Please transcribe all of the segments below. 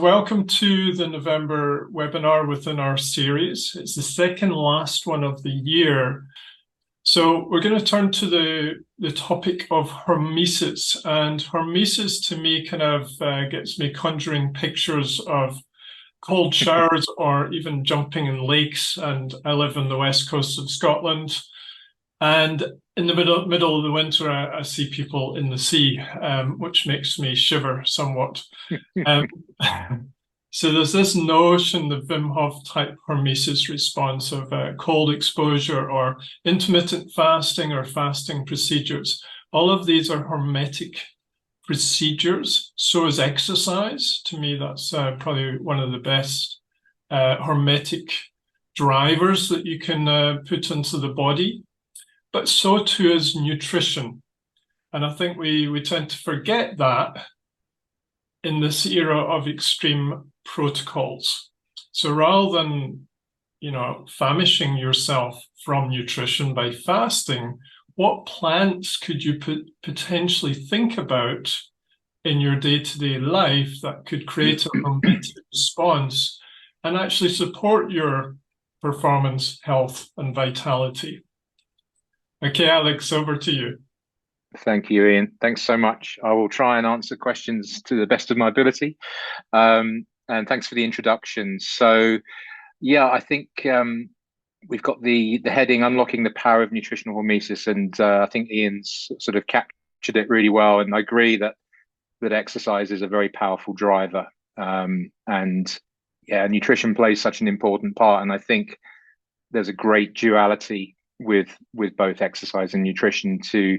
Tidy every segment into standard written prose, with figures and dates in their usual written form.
Welcome to the November webinar within our series. It's the second last one of the year. So we're going to turn to the topic of hormesis. And hormesis to me kind of gets me conjuring pictures of cold showers or even jumping in lakes. And I live on the west coast of Scotland. And in the middle of the winter, I see people in the sea, which makes me shiver somewhat. Um, so there's this notion, the Wim Hof type hormesis response of cold exposure or intermittent fasting or fasting procedures. All of these are hormetic procedures. So is exercise. To me, that's probably one of the best hormetic drivers that you can put into the body. But so too is nutrition. And I think we tend to forget that in this era of extreme protocols. So rather than, famishing yourself from nutrition by fasting, what plants could you potentially think about in your day-to-day life that could create a hormetic response and actually support your performance, health, and vitality? Okay, Alex, over to you. Thank you, Ian. Thanks so much. I will try and answer questions to the best of my ability. And thanks for the introduction. So, yeah, I think we've got the heading "Unlocking the Power of Nutritional Hormesis," and I think Ian's sort of captured it really well. And I agree that exercise is a very powerful driver. And yeah, nutrition plays such an important part. And I think there's a great duality with both exercise and nutrition to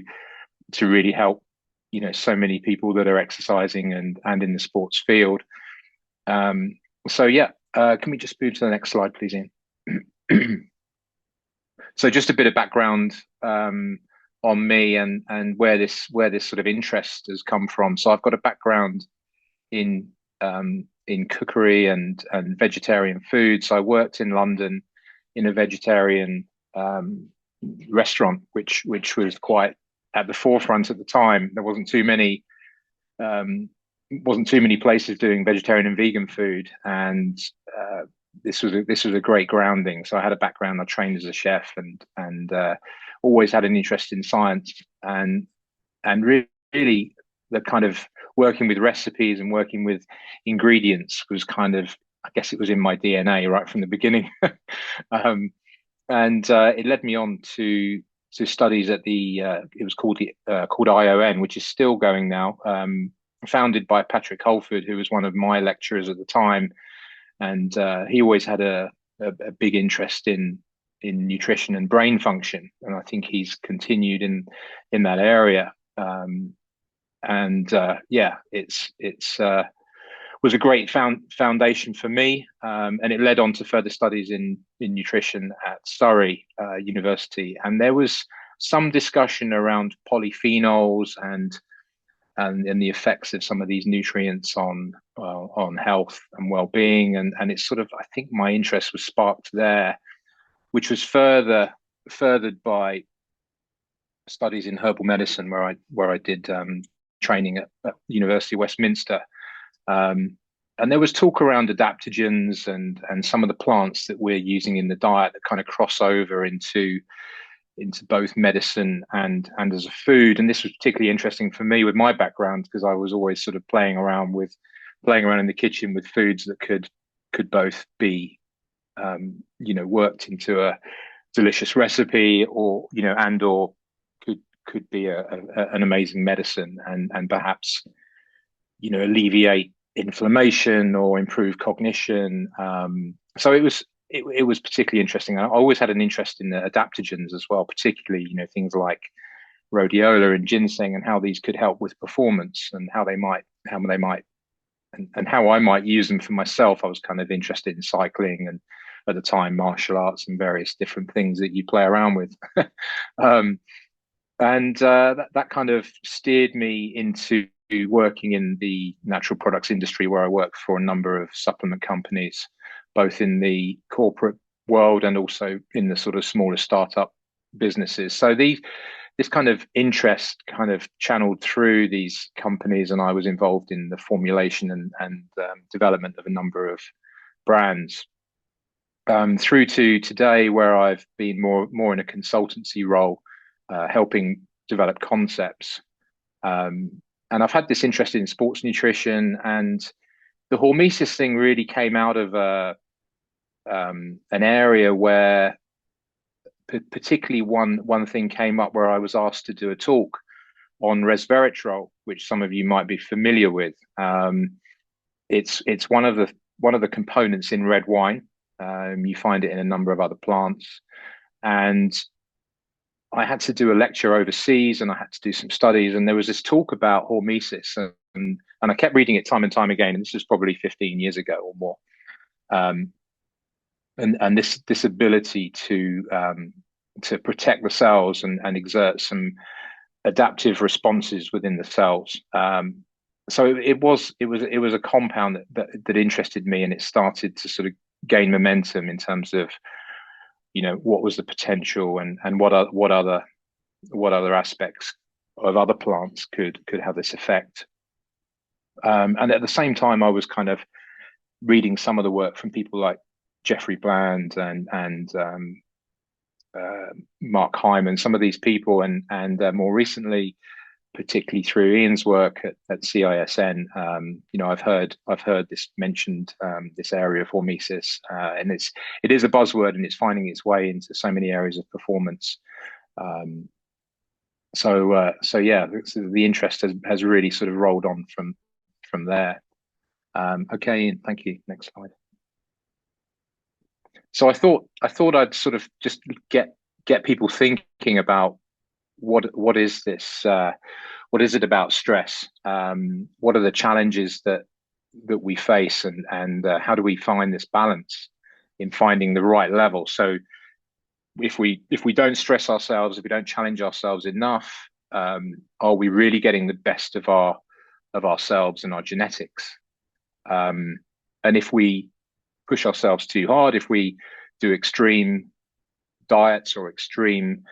really help so many people that are exercising and in the sports field. So yeah, can we just move to the next slide, please, Ian? So just a bit of background on me and where this sort of interest has come from. So I've got a background in cookery and vegetarian food. So I worked in London in a vegetarian restaurant, which was quite at the forefront at the time. There wasn't too many places doing vegetarian and vegan food, and this was a great grounding. So I had a background. I trained as a chef and always had an interest in science and really the kind of working with recipes and working with ingredients was kind of, I guess it was in my DNA right from the beginning. And it led me on to studies at it was called ION, which is still going now, founded by Patrick Holford, who was one of my lecturers at the time, and he always had a big interest in nutrition and brain function, and I think he's continued in that area. Yeah, it's was a great foundation for me, and it led on to further studies in nutrition at Surrey University. And there was some discussion around polyphenols and the effects of some of these nutrients on health and well-being. And it's sort of, I think my interest was sparked there, which was furthered by studies in herbal medicine, where I did training at University of Westminster. And there was talk around adaptogens and some of the plants that we're using in the diet that kind of cross over into both medicine and as a food. And this was particularly interesting for me with my background, because I was always sort of playing around in the kitchen with foods that could both be worked into a delicious recipe, or or could be an amazing medicine and perhaps alleviate inflammation or improve cognition. So it was particularly interesting. I always had an interest in the adaptogens as well, particularly things like rhodiola and ginseng, and how these could help with performance, and how how I might use them for myself. I was kind of interested in cycling and, at the time, martial arts and various different things that you play around with. That kind of steered me into working in the natural products industry, where I worked for a number of supplement companies, both in the corporate world and also in the sort of smaller startup businesses. So this kind of interest kind of channeled through these companies, and I was involved in the formulation and development of a number of brands, through to today, where I've been more in a consultancy role, helping develop concepts. And I've had this interest in sports nutrition, and the hormesis thing really came out of an area where particularly one thing came up where I was asked to do a talk on resveratrol, which some of you might be familiar with. It's one of the components in red wine. You find it in a number of other plants, and I had to do a lecture overseas, and I had to do some studies, and there was this talk about hormesis, and I kept reading it time and time again, and this was probably 15 years ago or more. And this ability to protect the cells and exert some adaptive responses within the cells. So it was a compound that interested me, and it started to sort of gain momentum in terms of, what was the potential, and what other aspects of other plants could have this effect. And at the same time, I was kind of reading some of the work from people like Jeffrey Bland and Mark Hyman, some of these people, and more recently, particularly through Ian's work at CISN, I've heard this mentioned, this area of hormesis, and it is a buzzword, and it's finding its way into so many areas of performance. So yeah, the interest has really sort of rolled on from there. Okay, Ian, thank you. Next slide. So I thought I'd sort of just get people thinking about what is this? What is it about stress? What are the challenges that we face, and how do we find this balance in finding the right level? So if we don't stress ourselves, if we don't challenge ourselves enough, are we really getting the best of ourselves and our genetics? And if we push ourselves too hard, if we do extreme diets or extreme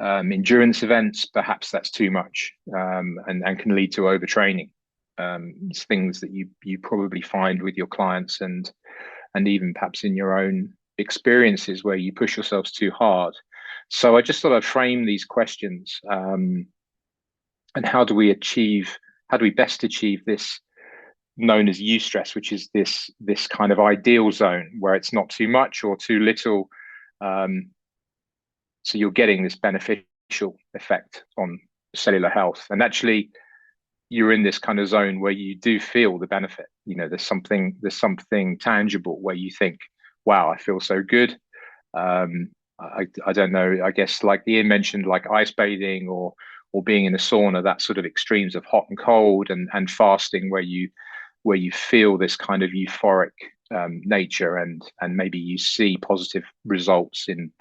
endurance events, perhaps that's too much, and can lead to overtraining. It's things that you probably find with your clients, and even perhaps in your own experiences where you push yourselves too hard. So I just thought I'd frame these questions, and how do we best achieve this known as eustress, which is this kind of ideal zone where it's not too much or too little, so you're getting this beneficial effect on cellular health, and actually you're in this kind of zone where you do feel the benefit. There's something tangible where you think, wow, I feel so good. I don't know, I guess, like Ian mentioned, like ice bathing or being in a sauna, that sort of extremes of hot and cold, and fasting, where you feel this kind of euphoric nature, and maybe you see positive results in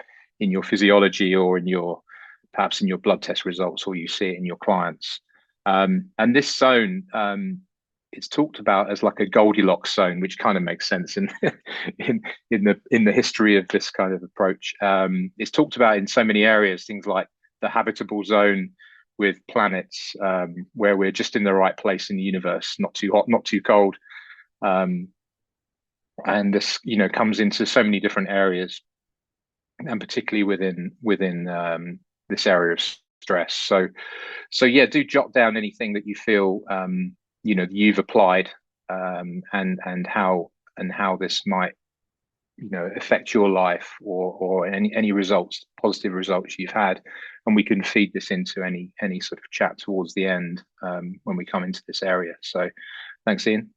your physiology, or perhaps in your blood test results, or you see it in your clients. And this zone, it's talked about as like a Goldilocks zone, which kind of makes sense in the history of this kind of approach. It's talked about in so many areas, things like the habitable zone with planets, where we're just in the right place in the universe, not too hot, not too cold. And this, comes into so many different areas, and particularly within this area of stress. So yeah, do jot down anything that you feel you've applied, and how this might affect your life, or any results, positive results you've had, and we can feed this into any sort of chat towards the end, when we come into this area. So thanks, Ian.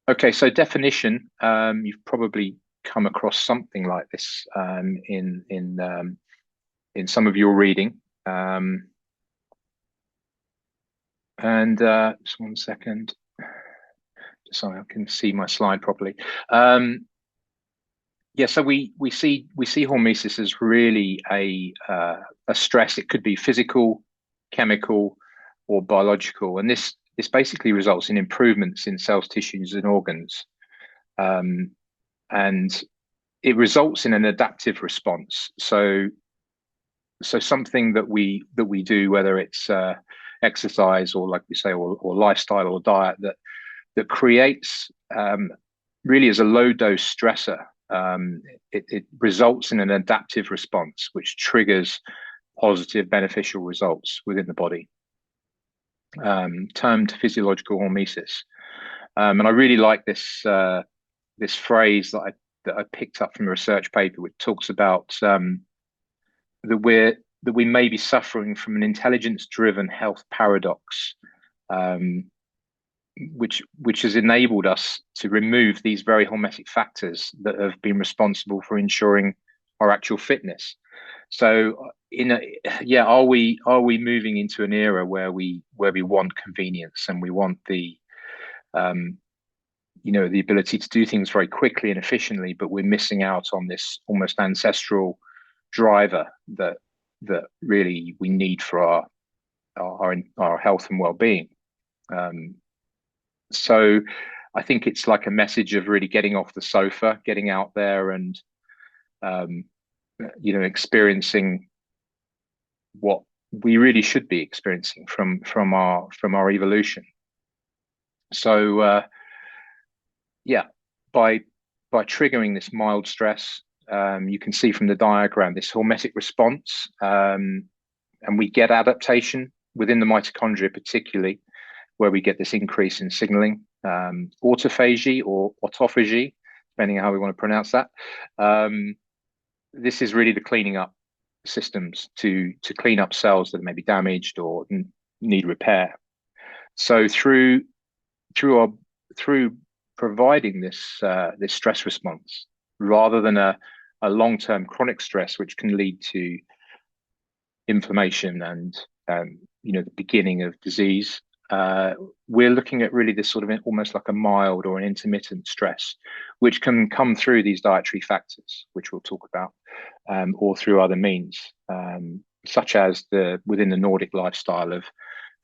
Okay, so definition, you've probably come across something like this in some of your reading, and just 1 second, just so I can see my slide properly. Yeah, so we see hormesis as really a stress. It could be physical, chemical, or biological, and this basically results in improvements in cells, tissues, and organs, and it results in an adaptive response. So so something that we do, whether it's exercise or, like we say, or lifestyle or diet, that creates really as a low dose stressor. It results in an adaptive response, which triggers positive beneficial results within the body, termed physiological hormesis. And I really like this phrase that I picked up from a research paper, which talks about that we may be suffering from an intelligence-driven health paradox, which has enabled us to remove these very hormetic factors that have been responsible for ensuring our actual fitness. So, are we moving into an era where we want convenience and we want the the ability to do things very quickly and efficiently, but we're missing out on this almost ancestral driver that really we need for our health and well-being. So I think it's like a message of really getting off the sofa, getting out there, and experiencing what we really should be experiencing from our evolution. So by triggering this mild stress, you can see from the diagram this hormetic response, and we get adaptation within the mitochondria, particularly where we get this increase in signaling, autophagy or autophagy, depending on how we want to pronounce that. This is really the cleaning up systems to clean up cells that may be damaged or need repair. So through providing this stress response, rather than a long-term chronic stress, which can lead to inflammation and the beginning of disease, we're looking at really this sort of almost like a mild or an intermittent stress, which can come through these dietary factors, which we'll talk about, or through other means, such as within the Nordic lifestyle of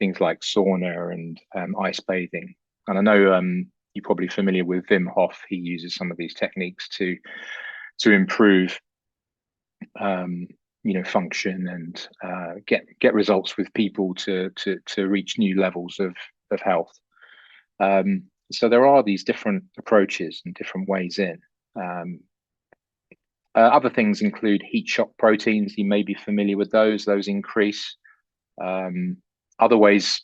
things like sauna and ice bathing. And I know you're probably familiar with Wim Hof. He uses some of these techniques to improve function and get results with people to reach new levels of health. So there are these different approaches and different ways in. Other things include heat shock proteins. You may be familiar with those. Those increase. Other ways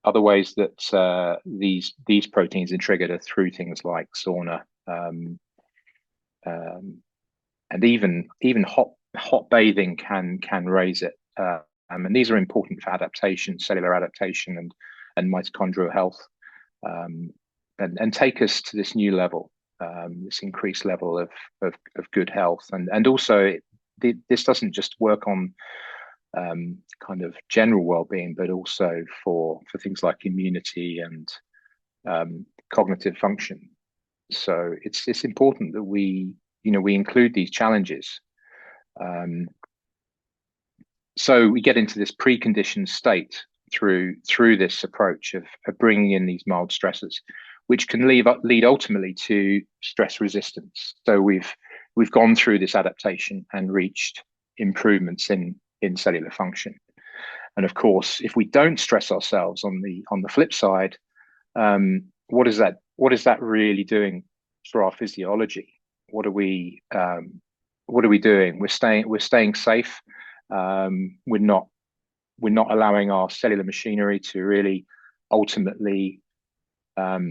that these proteins are triggered are through things like sauna, and even hot bathing can raise it. And these are important for adaptation, cellular adaptation, and mitochondrial health, and take us to this new level, this increased level of good health. And also, this doesn't just work on kind of general well-being, but also for things like immunity and cognitive function. So it's important that we include these challenges. So we get into this preconditioned state through this approach of bringing in these mild stressors, which can lead ultimately to stress resistance. So we've gone through this adaptation and reached improvements in cellular function. And of course, if we don't stress ourselves on the flip side, what is that really doing for our physiology? What are we doing? We're staying safe. We're not allowing our cellular machinery to really ultimately have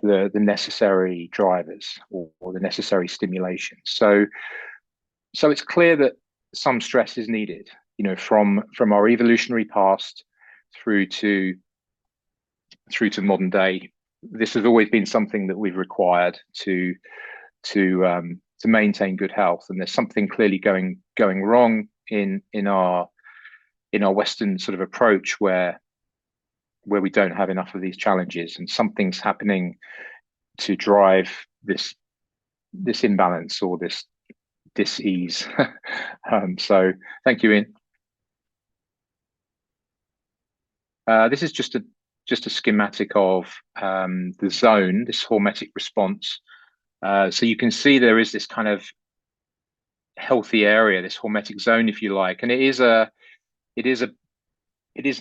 the necessary drivers or the necessary stimulation. So it's clear that some stress is needed, from our evolutionary past through to modern day. This has always been something that we've required to maintain good health. And there's something clearly going wrong in our Western sort of approach where we don't have enough of these challenges, and something's happening to drive this imbalance or this dis-ease. So thank you, Ian. This is just a schematic of the zone, this hormetic response. So you can see there is this kind of healthy area, this hormetic zone, if you like, and it is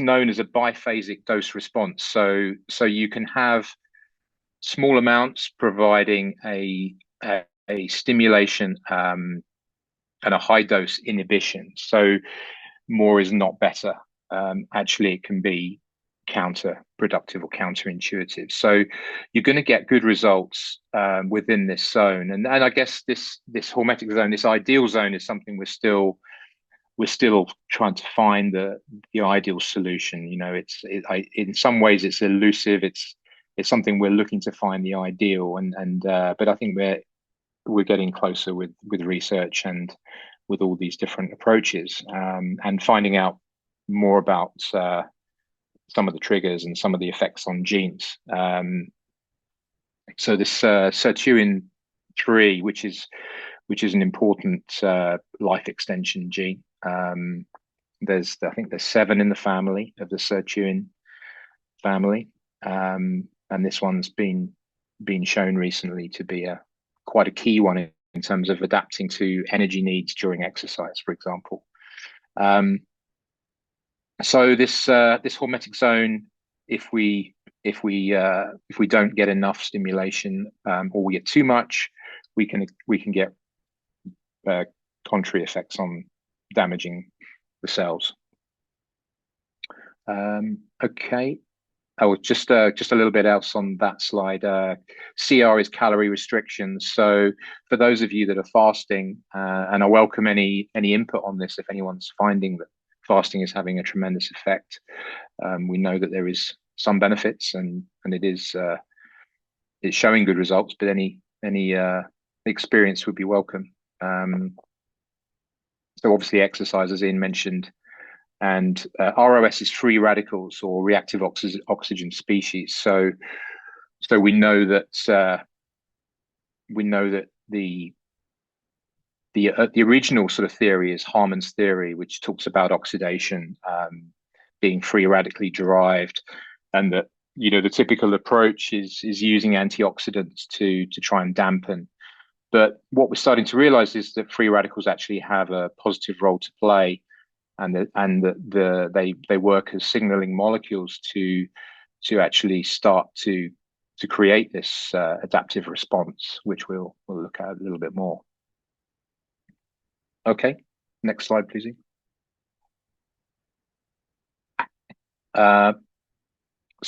known as a biphasic dose response. So you can have small amounts providing a stimulation and a high dose inhibition. So more is not better. Actually, it can be counterproductive or counterintuitive. So you're going to get good results within this zone. And I guess this hormetic zone, this ideal zone, is something we're still trying to find the ideal solution. You know, in some ways it's elusive. It's something we're looking to find the ideal, but I think we're getting closer with research and with all these different approaches, and finding out more about some of the triggers and some of the effects on genes. So this sirtuin 3, which is an important life extension gene. I think there's 7 in the family of the sirtuin family, and this one's been shown recently to be quite a key one in terms of adapting to energy needs during exercise, for example. So this hormetic zone, if we don't get enough stimulation, or we get too much, we can get contrary effects on damaging the cells. Okay. Oh, just a little bit else on that slide. CR is calorie restrictions. So for those of you that are fasting, and I welcome any input on this, if anyone's finding that fasting is having a tremendous effect, we know that there is some benefits, and it's showing good results. But any experience would be welcome. So obviously exercise, as Ian mentioned, and ROS is free radicals or reactive oxygen species. So we know that the original sort of theory is Harman's theory, which talks about oxidation being free radically derived, and that, you know, the typical approach is using antioxidants to try and dampen. But what we're starting to realize is that free radicals actually have a positive role to play, and that they work as signaling molecules to actually start to create this adaptive response, which we'll look at a little bit more. Okay, next slide, please. So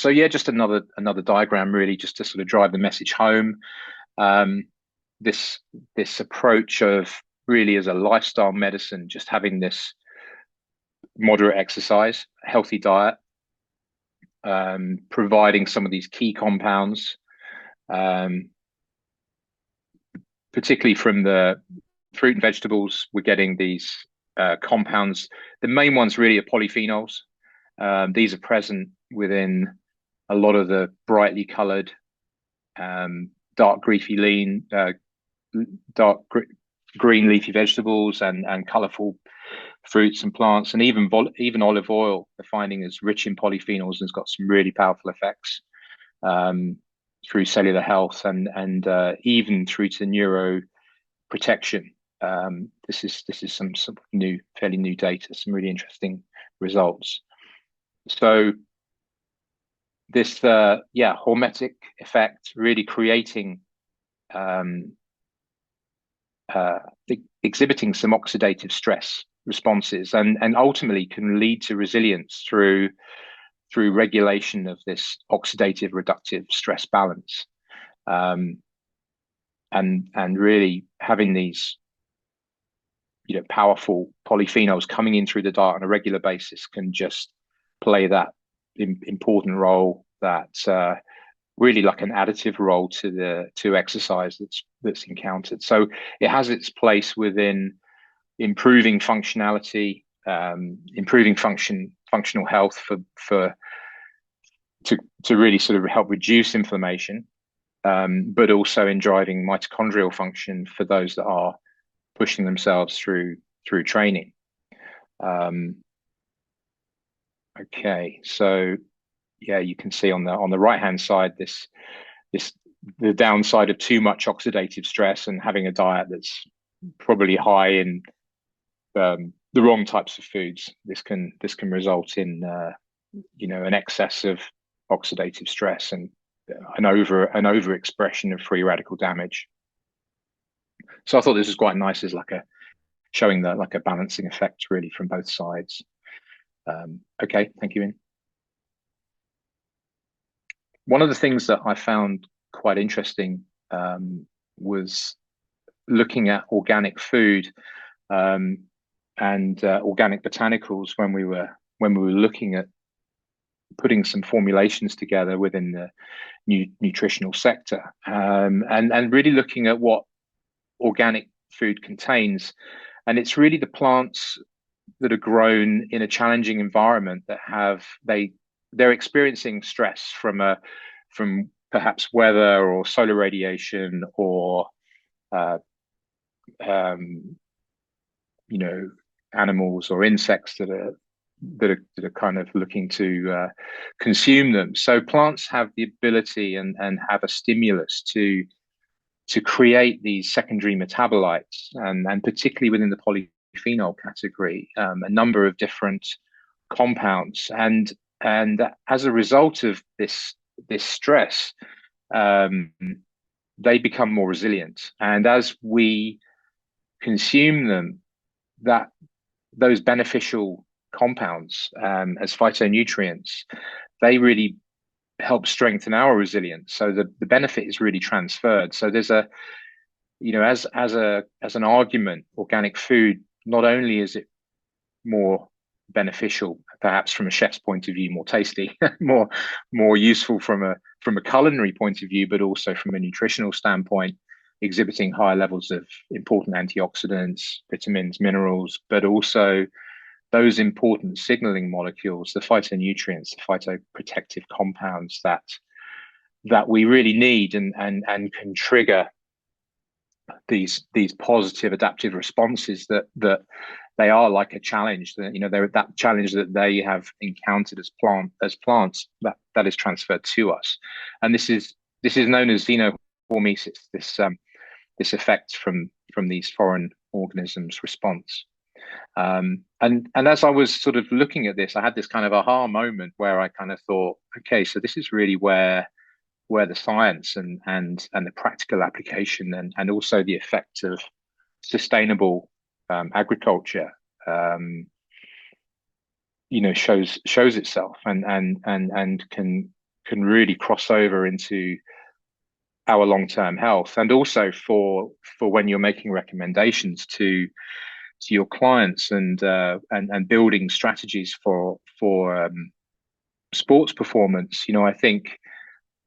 yeah, just another diagram, really, just to sort of drive the message home. This approach of really as a lifestyle medicine, just having this moderate exercise, healthy diet, providing some of these key compounds, particularly from the fruit and vegetables. We're getting these compounds. The main ones really are polyphenols. These are present within a lot of the brightly colored, dark green leafy vegetables, and colorful fruits and plants, and even olive oil. They're finding is rich in polyphenols and has got some really powerful effects through cellular health and even through to neuroprotection. This is some fairly new data, some really interesting results. So this hormetic effect really creating exhibiting some oxidative stress responses, and ultimately can lead to resilience through regulation of this oxidative reductive stress balance, and really having these, you know, powerful polyphenols coming in through the diet on a regular basis can just play that important role, that really like an additive role to exercise that's encountered. So it has its place within improving functionality, improving functional health to really sort of help reduce inflammation, but also in driving mitochondrial function for those that are pushing themselves through training. Okay, so yeah, you can see on the right hand side the downside of too much oxidative stress and having a diet that's probably high in the wrong types of foods. This can result in an excess of oxidative stress and an overexpression of free radical damage. So I thought this was quite nice as like showing that like a balancing effect really from both sides. Okay, thank you, Ian. One of the things that I found quite interesting was looking at organic food and organic botanicals when we were looking at putting some formulations together within the nutritional sector, and really looking at what organic food contains. And it's really the plants that are grown in a challenging environment that they're experiencing stress from perhaps weather or solar radiation or animals or insects that are kind of looking to consume them. So plants have the ability and have a stimulus to create these secondary metabolites, and particularly within the polyphenol category, a number of different compounds. And as a result of this stress, they become more resilient. And as we consume them, those beneficial compounds as phytonutrients, they really help strengthen our resilience. So the benefit is really transferred. So there's as an argument, organic food, not only is it more beneficial, perhaps from a chef's point of view, more tasty, more useful from a culinary point of view, but also from a nutritional standpoint, exhibiting higher levels of important antioxidants, vitamins, minerals, but also those important signaling molecules, the phytonutrients, the phytoprotective compounds that we really need and can trigger these positive adaptive responses that they are like a challenge, that they're that challenge that they have encountered as plants that is transferred to us. And this is known as xenohormesis, this effect from these foreign organisms response. And as I was sort of looking at this, I had this kind of aha moment where I kind of thought, okay, so this is really where the science and the practical application and also the effect of sustainable agriculture shows itself and can really cross over into our long-term health, and also for when you're making recommendations to your clients and building strategies for sports performance. I think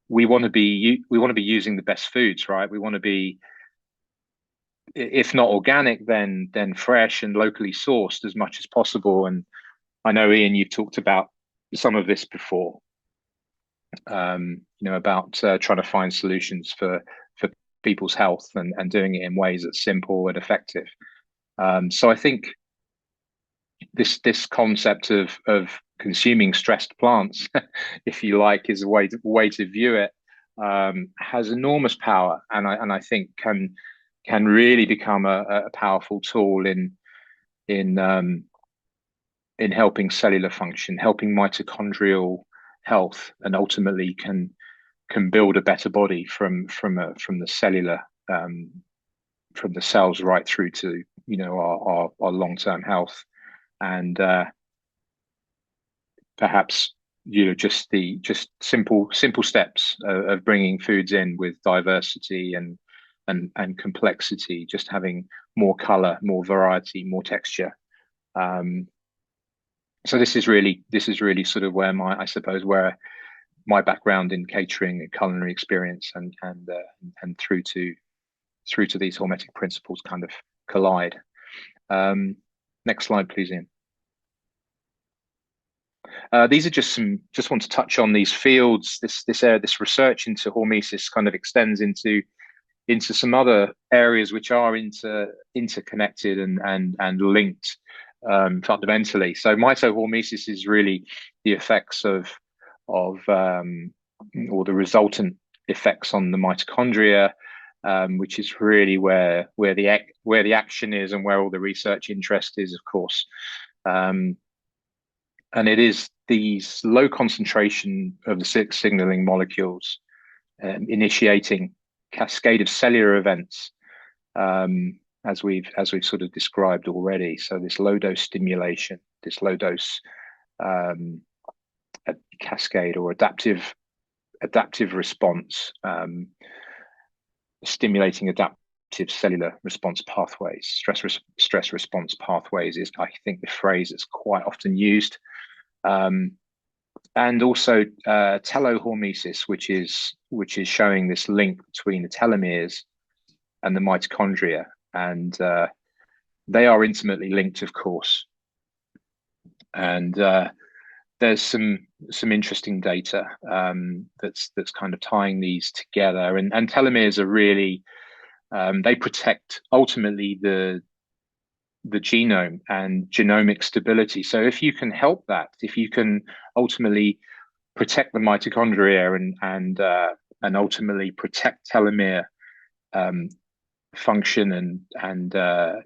we want to be using the best foods, right? We want to be, if not organic, then fresh and locally sourced as much as possible. And I know, Ian, you've talked about some of this before, about trying to find solutions for people's health and doing it in ways that's simple and effective. So I think this concept of consuming stressed plants, if you like, is a way to view it, has enormous power, and I think can really become a powerful tool in helping cellular function, helping mitochondrial health, and ultimately can build a better body from the cellular, from the cells right through to our long-term health. And perhaps just simple steps of bringing foods in with diversity and complexity, just having more color, more variety, more texture. So this is really sort of where where my background in catering and culinary experience and through to these hormetic principles kind of collide. Next slide, please, Ian. These are just want to touch on these fields. This research into hormesis kind of extends into some other areas which are interconnected and linked fundamentally. So mitohormesis is really the effects of or the resultant effects on the mitochondria which is really where the action is and where all the research interest is, of course. And it is these low concentration of the signaling molecules initiating cascade of cellular events, as we've sort of described already. So this low dose stimulation, this low dose cascade or adaptive response, stimulating adaptive cellular response pathways, stress response pathways is, I think, the phrase that's quite often used. And also telohormesis, which is showing this link between the telomeres and the mitochondria, and they are intimately linked, of course. And there's some interesting data that's kind of tying these together, and telomeres are really they protect ultimately the genome and genomic stability. So if you can help that, if you can ultimately protect the mitochondria and ultimately protect telomere function and the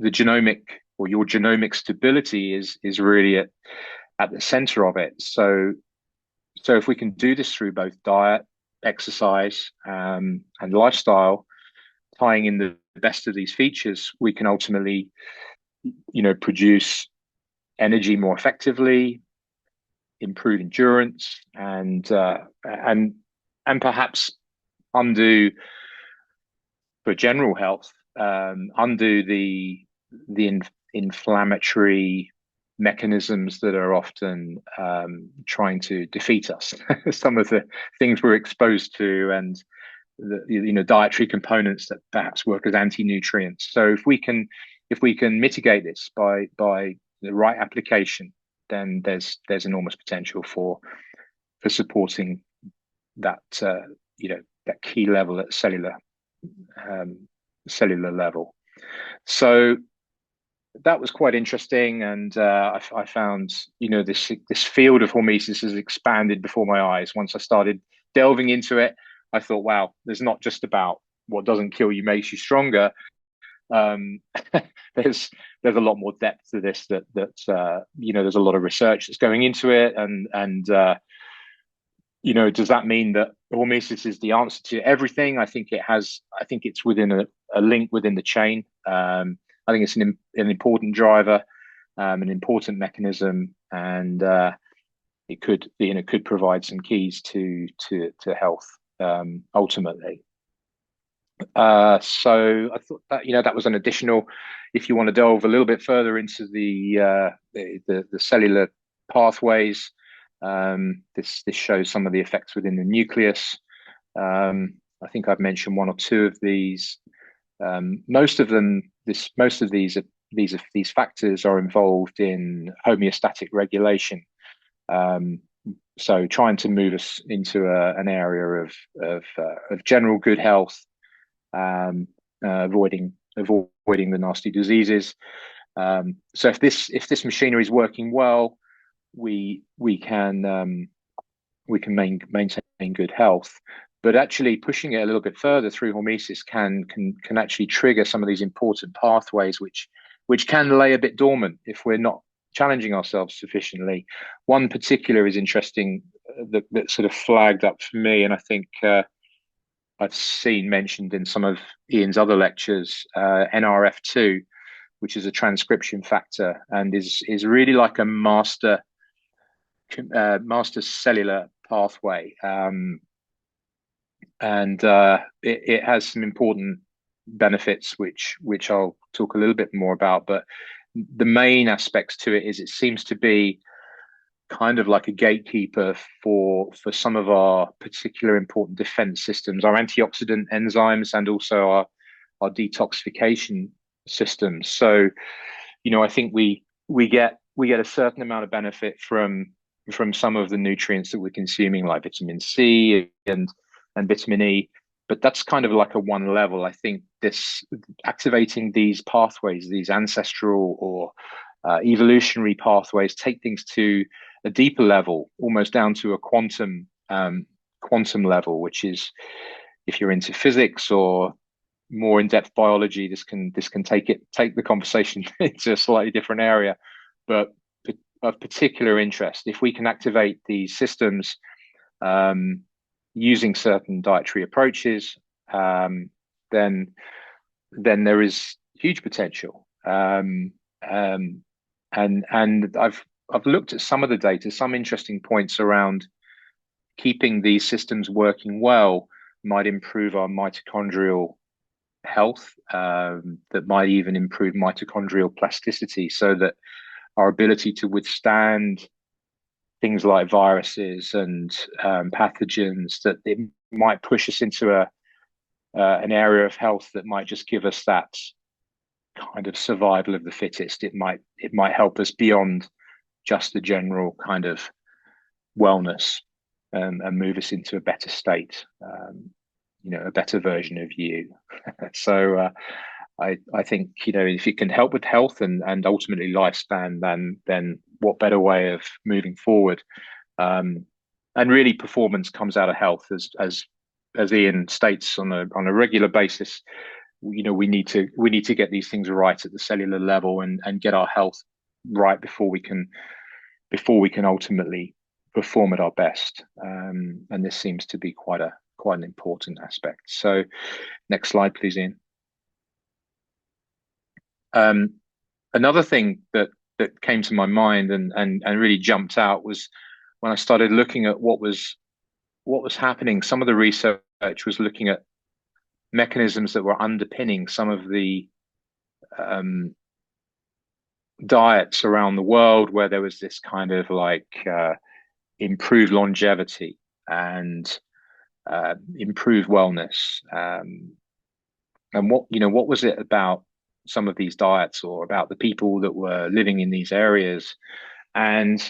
genomic, or your genomic stability is really at the center of it. So if we can do this through both diet, exercise, and lifestyle, tying in the best of these features, we can ultimately, produce energy more effectively, improve endurance, and perhaps undo, for general health, undo the inflammatory mechanisms that are often trying to defeat us. Some of the things we're exposed to, and the dietary components that perhaps work as anti-nutrients. So if we can mitigate this by the right application, then there's enormous potential for supporting that that key level at cellular level. So that was quite interesting, and I found this field of hormesis has expanded before my eyes. Once I started delving into it, I thought, wow, there's not just about what doesn't kill you makes you stronger. There's a lot more depth to this. There's a lot of research that's going into it, and does that mean that hormesis is the answer to everything? I think it's within a link within the chain. I think it's an important driver, an important mechanism, and it could provide some keys to health ultimately. So I thought that that was an additional. If you want to delve a little bit further into the cellular pathways, this shows some of the effects within the nucleus. I think I've mentioned one or two of these. Most of these factors are involved in homeostatic regulation. So trying to move us into an area of general good health, avoiding the nasty diseases. So if this machinery is working well, we can maintain good health. But actually pushing it a little bit further through hormesis can actually trigger some of these important pathways which can lay a bit dormant if we're not challenging ourselves sufficiently. One particular is interesting that sort of flagged up for me, and I think I've seen mentioned in some of Ian's other lectures, NRF2, which is a transcription factor and is really like a master cellular pathway, and it has some important benefits which I'll talk a little bit more about. But the main aspects to it is it seems to be kind of like a gatekeeper for some of our particular important defense systems, our antioxidant enzymes, and also our detoxification systems. So, I think we get a certain amount of benefit from some of the nutrients that we're consuming, like vitamin C and vitamin E, but that's kind of like a one level. I think this activating these pathways, these ancestral or evolutionary pathways, take things to a deeper level, almost down to a quantum level, which is if you're into physics or more in-depth biology, this can take the conversation into a slightly different area. But of particular interest, if we can activate these systems using certain dietary approaches, then there is huge potential. And I've looked at some of the data, some interesting points around keeping these systems working well might improve our mitochondrial health, that might even improve mitochondrial plasticity, so that our ability to withstand things like viruses and pathogens, that it might push us into an area of health that might just give us that kind of survival of the fittest. It might help us beyond just the general kind of wellness, and move us into a better state, a better version of you. So I think, if it can help with health and ultimately lifespan, then what better way of moving forward? And really, performance comes out of health, as Ian states on a regular basis. We need to get these things right at the cellular level and get our health right before we can ultimately perform at our best. And this seems to be quite an important aspect. So, next slide, please, Ian. Another thing that came to my mind and really jumped out was when I started looking at what was happening. Some of the research was looking at mechanisms that were underpinning some of the diets around the world, where there was this kind of like improved longevity and improved wellness. And what was it about some of these diets, or about the people that were living in these areas? And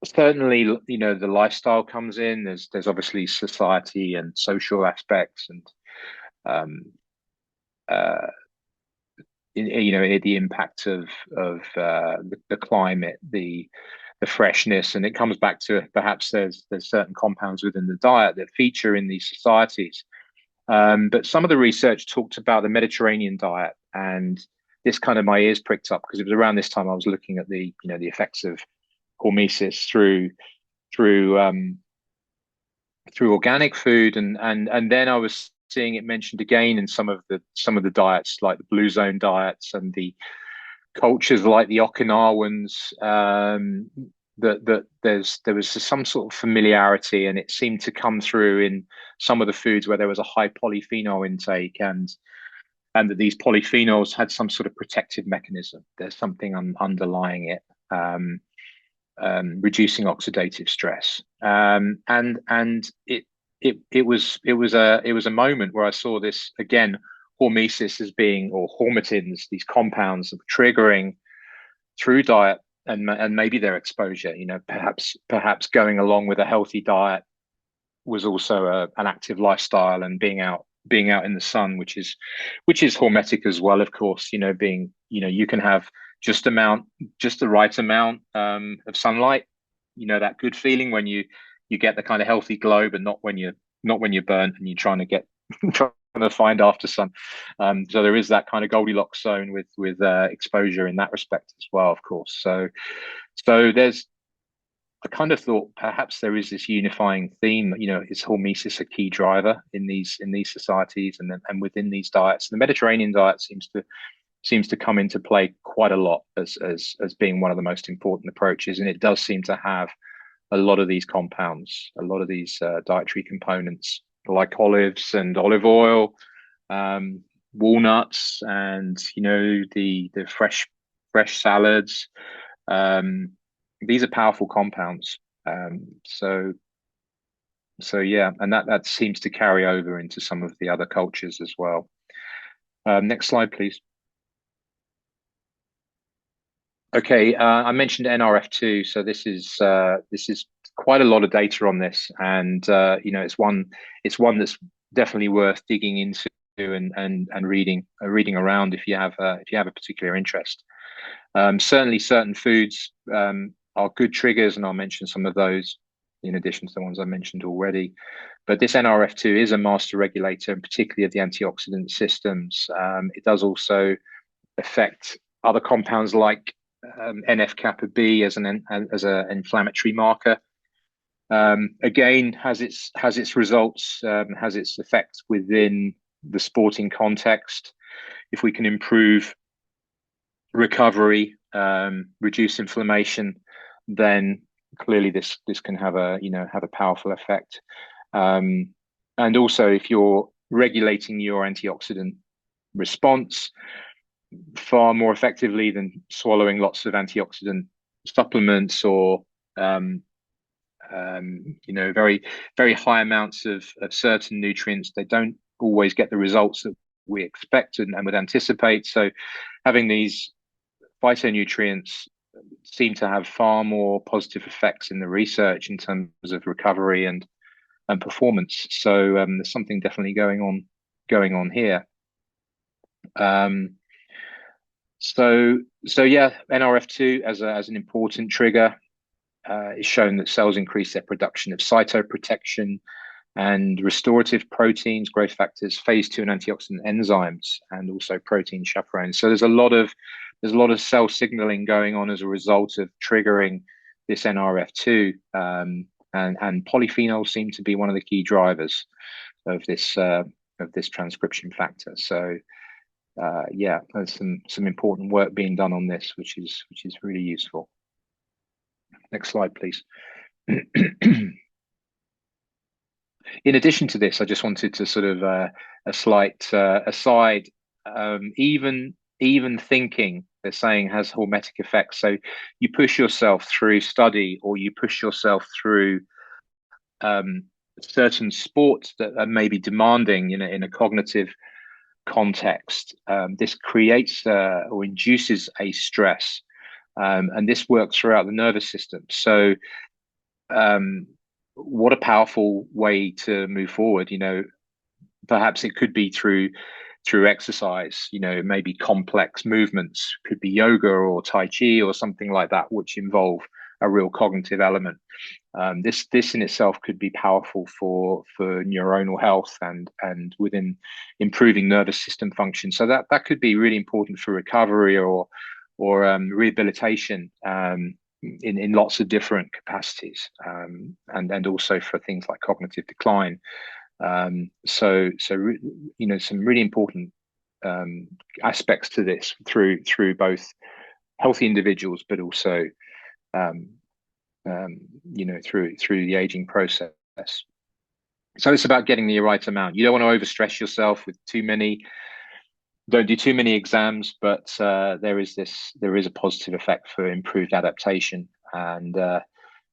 certainly, the lifestyle comes in. There's obviously society and social aspects, and the impact of the climate, the freshness, and it comes back to perhaps there's certain compounds within the diet that feature in these societies. But some of the research talked about the Mediterranean diet, and this kind of my ears pricked up, because it was around this time I was looking at the effects of hormesis through organic food, and then I was seeing it mentioned again in some of the diets, like the blue zone diets and the cultures like the Okinawans. That there was some sort of familiarity, and it seemed to come through in some of the foods where there was a high polyphenol intake, and that these polyphenols had some sort of protective mechanism. There's something underlying it, reducing oxidative stress, and it was a moment where I saw this again, hormesis as being, or hormetins, these compounds that were triggering through diet and maybe their exposure. Perhaps going along with a healthy diet was also an active lifestyle, and being out in the sun, which is hormetic as well, of course. You can have just the right amount of sunlight, that good feeling when you get the kind of healthy glow, but not when you're burnt and you're trying to find after sun. So there is that kind of Goldilocks zone with exposure in that respect as well, of course. So I kind of thought perhaps there is this unifying theme. Is hormesis a key driver in these societies and within these diets? And the Mediterranean diet seems to come into play quite a lot as being one of the most important approaches, and it does seem to have a lot of these compounds, a lot of these dietary components, like olives and olive oil, walnuts, and the fresh salads. These are powerful compounds. So yeah, and that seems to carry over into some of the other cultures as well. Next slide, please. Okay, I mentioned NRF2, so this is quite a lot of data on this, and it's one that's definitely worth digging into and reading around if you have a particular interest. Certainly, certain foods are good triggers, and I'll mention some of those. in addition to the ones I mentioned already. But this NRF2 is a master regulator, and particularly of the antioxidant systems. It does also affect other compounds like NF-kappa B as an inflammatory marker. Again, has its results, has its effects within the sporting context. If we can improve recovery, reduce inflammation, then clearly this can have a powerful effect. And also, if you're regulating your antioxidant response far more effectively than swallowing lots of antioxidant supplements or very, very high amounts of certain nutrients, they don't always get the results that we expect and would anticipate. So having these phytonutrients seem to have far more positive effects in the research in terms of recovery and performance. So there's something definitely going on here. So yeah, NRF2 as an important trigger. It's shown that cells increase their production of cytoprotection and restorative proteins, growth factors, phase 2 and antioxidant enzymes, and also protein chaperones. So there's a lot of cell signaling going on as a result of triggering this NRF2, and polyphenols seem to be one of the key drivers of this transcription factor. So yeah, there's some important work being done on this, which is really useful. Next slide, please. In addition to this, I just wanted to sort of a slight aside. Even thinking, they're saying, has hormetic effects. So you push yourself through study, or you push yourself through certain sports that are maybe demanding, in a cognitive context. This creates or induces a stress. And this works throughout the nervous system. So what a powerful way to move forward. Perhaps it could be through exercise, maybe complex movements, could be yoga or Tai Chi or something like that, which involve a real cognitive element. This in itself could be powerful for neuronal health and within improving nervous system function. So that could be really important for recovery or rehabilitation in lots of different capacities, and also for things like cognitive decline. So some really important aspects to this through both healthy individuals, but also through the aging process. So it's about getting the right amount. You don't want to overstress yourself with too many. Don't do too many exams, but there is a positive effect for improved adaptation, and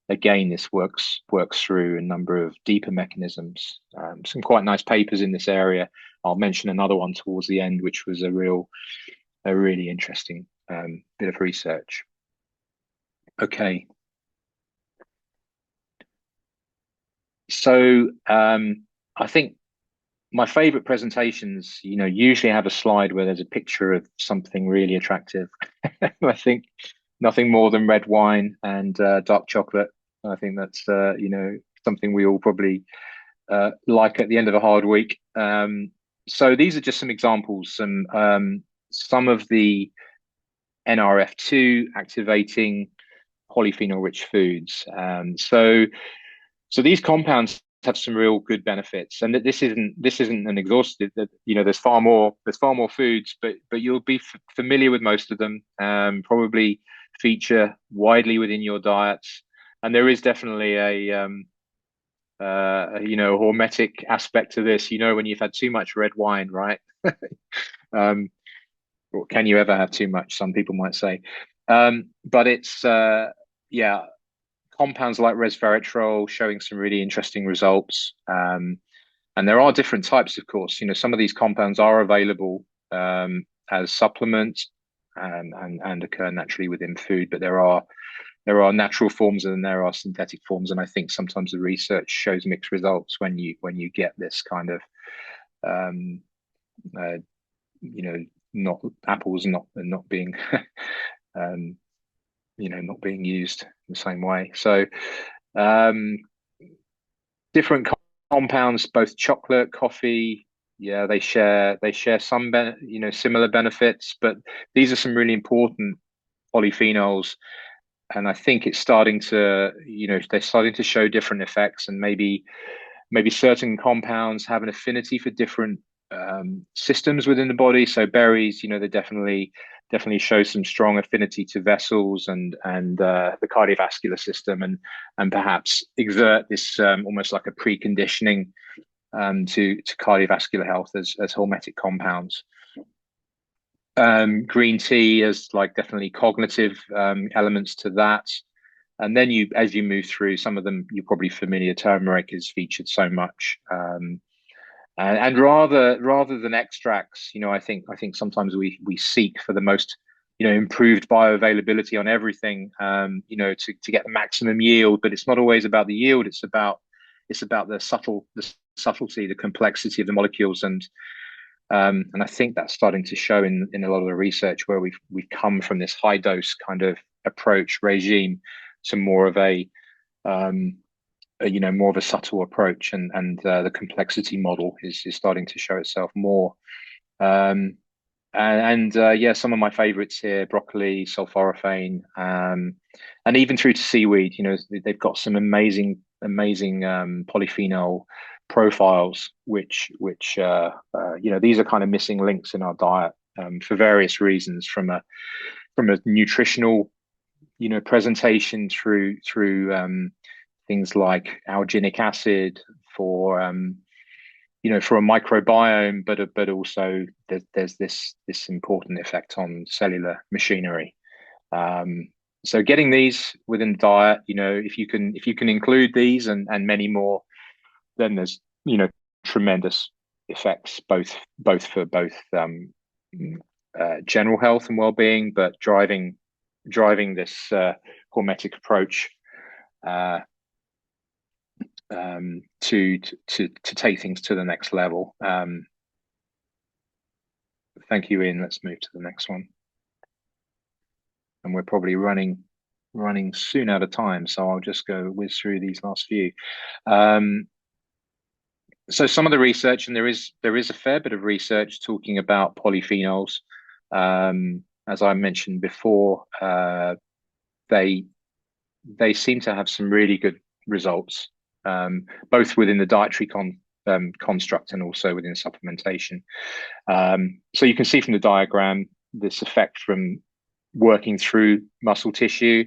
again, this works through a number of deeper mechanisms. Some quite nice papers in this area. I'll mention another one towards the end, which was a really interesting bit of research. Okay. So I think my favorite presentations, usually have a slide where there's a picture of something really attractive. I think nothing more than red wine and dark chocolate. I think that's something we all probably like at the end of a hard week. So these are just some examples, some of the NRF2 activating polyphenol-rich foods. So these compounds have some real good benefits, and this isn't an exhaustive. There's far more foods, but you'll be familiar with most of them. Probably feature widely within your diets, and there is definitely a hormetic aspect to this. When you've had too much red wine, right? Or can you ever have too much? Some people might say, but it's compounds like resveratrol showing some really interesting results. And there are different types, of course. Some of these compounds are available as supplements and occur naturally within food, but there are natural forms and there are synthetic forms. And I think sometimes the research shows mixed results when you get this kind of not apples not being not being used in the same way. So different compounds, both chocolate, coffee. Yeah, they share some similar benefits, but these are some really important polyphenols, and I think it's starting to, they're starting to show different effects, and maybe certain compounds have an affinity for different systems within the body. So berries, they definitely show some strong affinity to vessels and the cardiovascular system, and perhaps exert this almost like a preconditioning to cardiovascular health as hormetic compounds. Green tea has like definitely cognitive elements to that. And then as you move through some of them, you're probably familiar. Turmeric is featured so much, and rather than extracts, I think sometimes we seek for the most, improved bioavailability on everything, to get the maximum yield. But it's not always about the yield. It's about the subtlety, the complexity of the molecules, and I think that's starting to show in a lot of the research where we've come from this high dose kind of approach regime to more of more of a subtle approach, and the complexity model is starting to show itself more. Yeah, some of my favorites here: broccoli, sulforaphane, and even through to seaweed. They've got some amazing polyphenol profiles, which these are kind of missing links in our diet for various reasons, from a nutritional presentation through things like alginic acid for a microbiome, but also there's this important effect on cellular machinery. So getting these within the diet, if you can include these and many more, then there's tremendous effects both for general health and well-being, but driving this hormetic approach to take things to the next level. Thank you, Ian. Let's move to the next one. And we're probably running soon out of time, so I'll just go whiz through these last few. So some of the research, and there is a fair bit of research talking about polyphenols. As I mentioned before, they seem to have some really good results, both within the dietary construct and also within supplementation. So you can see from the diagram this effect from working through muscle tissue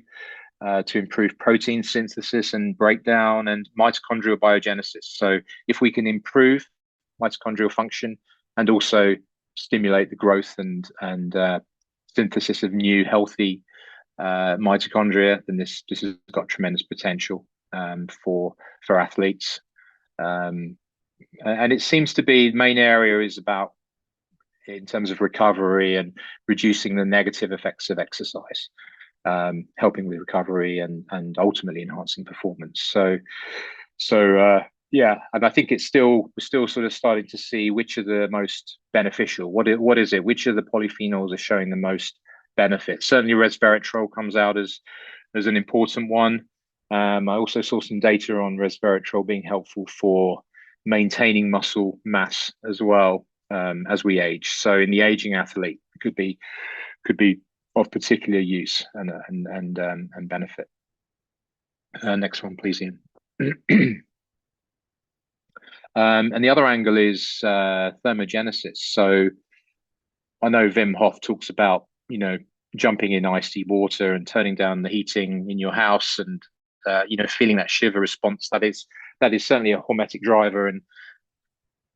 to improve protein synthesis and breakdown and mitochondrial biogenesis. So if we can improve mitochondrial function and also stimulate the growth and synthesis of new healthy mitochondria, then this has got tremendous potential for athletes. And it seems to be the main area is about, in terms of recovery and reducing the negative effects of exercise, helping with recovery and ultimately enhancing performance. So yeah, and I think we're still sort of starting to see which are the most beneficial. What is it? Which of the polyphenols are showing the most benefit? Certainly, resveratrol comes out as an important one. I also saw some data on resveratrol being helpful for maintaining muscle mass as well as we age. So in the aging athlete, it could be of particular use and benefit. Next one, please, Ian. And the other angle is thermogenesis. So I know Wim Hof talks about jumping in icy water and turning down the heating in your house, and feeling that shiver response. That is certainly a hormetic driver, and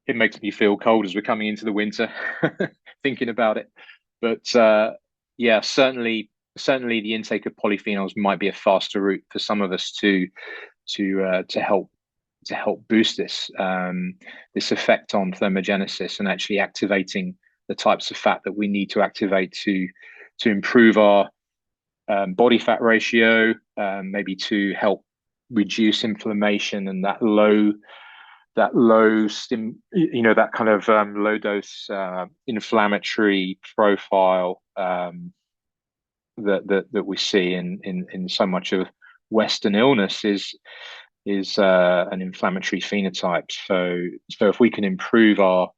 it makes me feel cold as we're coming into the winter thinking about it. But yeah, certainly the intake of polyphenols might be a faster route for some of us to help boost this effect on thermogenesis and actually activating the types of fat that we need to activate to improve our body fat ratio, maybe to help reduce inflammation and that low kind of low dose inflammatory profile that we see in so much of Western illness an inflammatory phenotype. So if we can improve our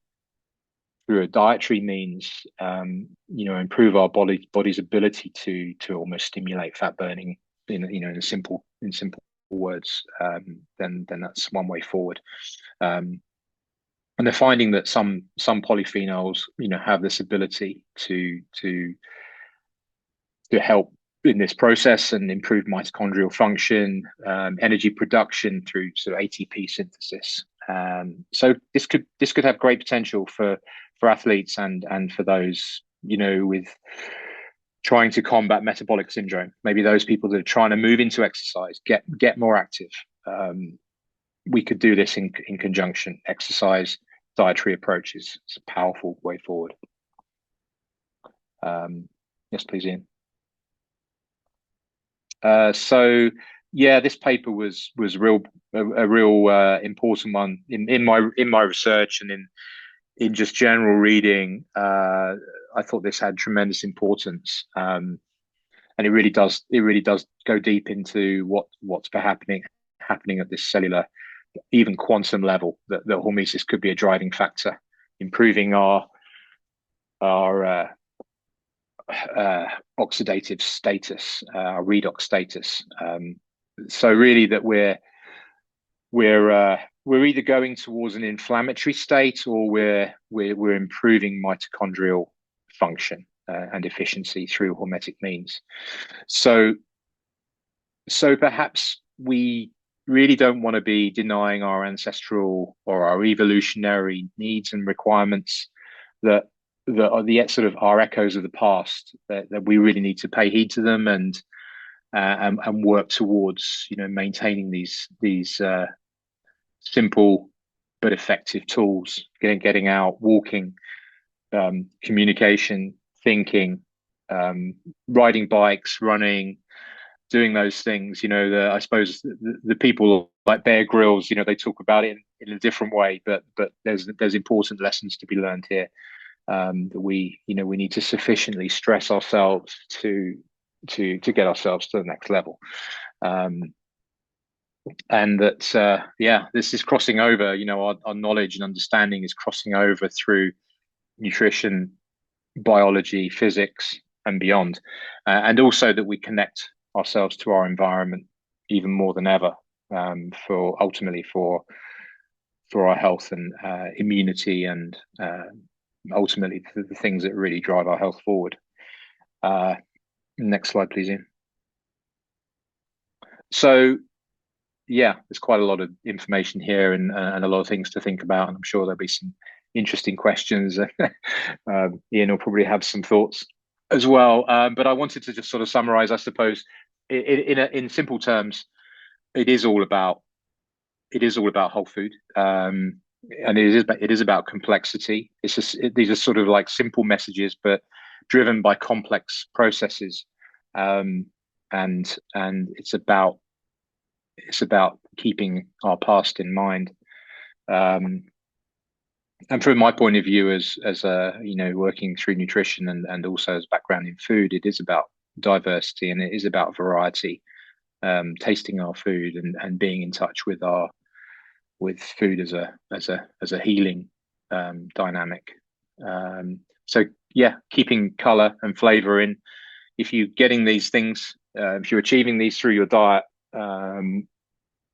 through a dietary means, improve our body's ability to almost stimulate fat burning in simple words, then that's one way forward. And they're finding that some polyphenols, have this ability to help in this process and improve mitochondrial function, energy production through sort of ATP synthesis. So this could have great potential for athletes and for those, with trying to combat metabolic syndrome. Maybe those people that are trying to move into exercise, get more active. We could do this in conjunction. Exercise, dietary approaches. It's a powerful way forward. Yes, please, Ian. So yeah, this paper was a real important one in my research and in just general reading. I thought this had tremendous importance, and it really does go deep into what's happening at this cellular, even quantum level. That hormesis could be a driving factor, improving our oxidative status, redox status. So really, that we're either going towards an inflammatory state or we're improving mitochondrial function and efficiency through hormetic means. So perhaps we really don't want to be denying our ancestral or our evolutionary needs and requirements that are the sort of our echoes of the past, that we really need to pay heed to them and work towards maintaining these simple but effective tools, getting out, walking, communication, thinking, riding bikes, running, doing those things. I suppose the people like Bear Grylls, they talk about it in a different way, but there's important lessons to be learned here. That we need to sufficiently stress ourselves to get ourselves to the next level, and that this is crossing over. Our knowledge and understanding is crossing over through nutrition, biology, physics, and beyond, and also that we connect ourselves to our environment even more than ever, for our health and immunity and ultimately the things that really drive our health forward. Next slide, please, Ian. So yeah, there's quite a lot of information here and a lot of things to think about, and I'm sure there'll be some interesting questions. Ian will probably have some thoughts as well, but I wanted to just sort of summarize, I suppose, in simple terms. It is all about whole food, and it is about complexity. These are sort of like simple messages, but driven by complex processes, and it's about keeping our past in mind. And from my point of view, as working through nutrition and also as background in food, it is about diversity and it is about variety, tasting our food and being in touch with food as a healing dynamic. So yeah, keeping color and flavor in. If you're getting these things, if you're achieving these through your diet,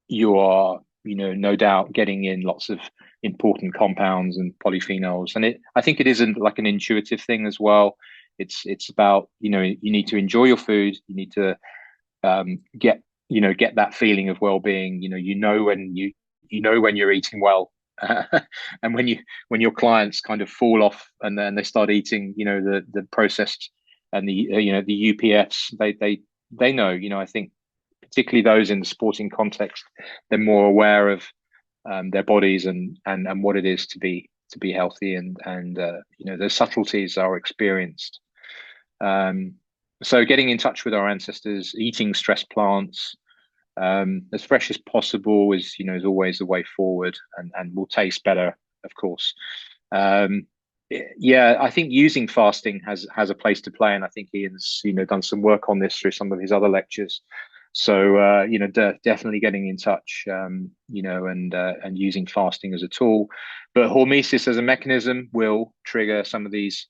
you are, no doubt getting in lots of important compounds and polyphenols. And I think it isn't like an intuitive thing as well. It's about, you need to enjoy your food. You need to get that feeling of well-being. When you're eating well, and when your clients kind of fall off and then they start eating, the processed and the UPFs, they know. I think particularly those in the sporting context, they're more aware of their bodies and what it is to be healthy, and the subtleties are experienced. So getting in touch with our ancestors, eating stress plants as fresh as possible is always the way forward, and will taste better, of course. I think using fasting has a place to play, and I think Ian's done some work on this through some of his other lectures. So definitely getting in touch, and using fasting as a tool. But hormesis as a mechanism will trigger some of these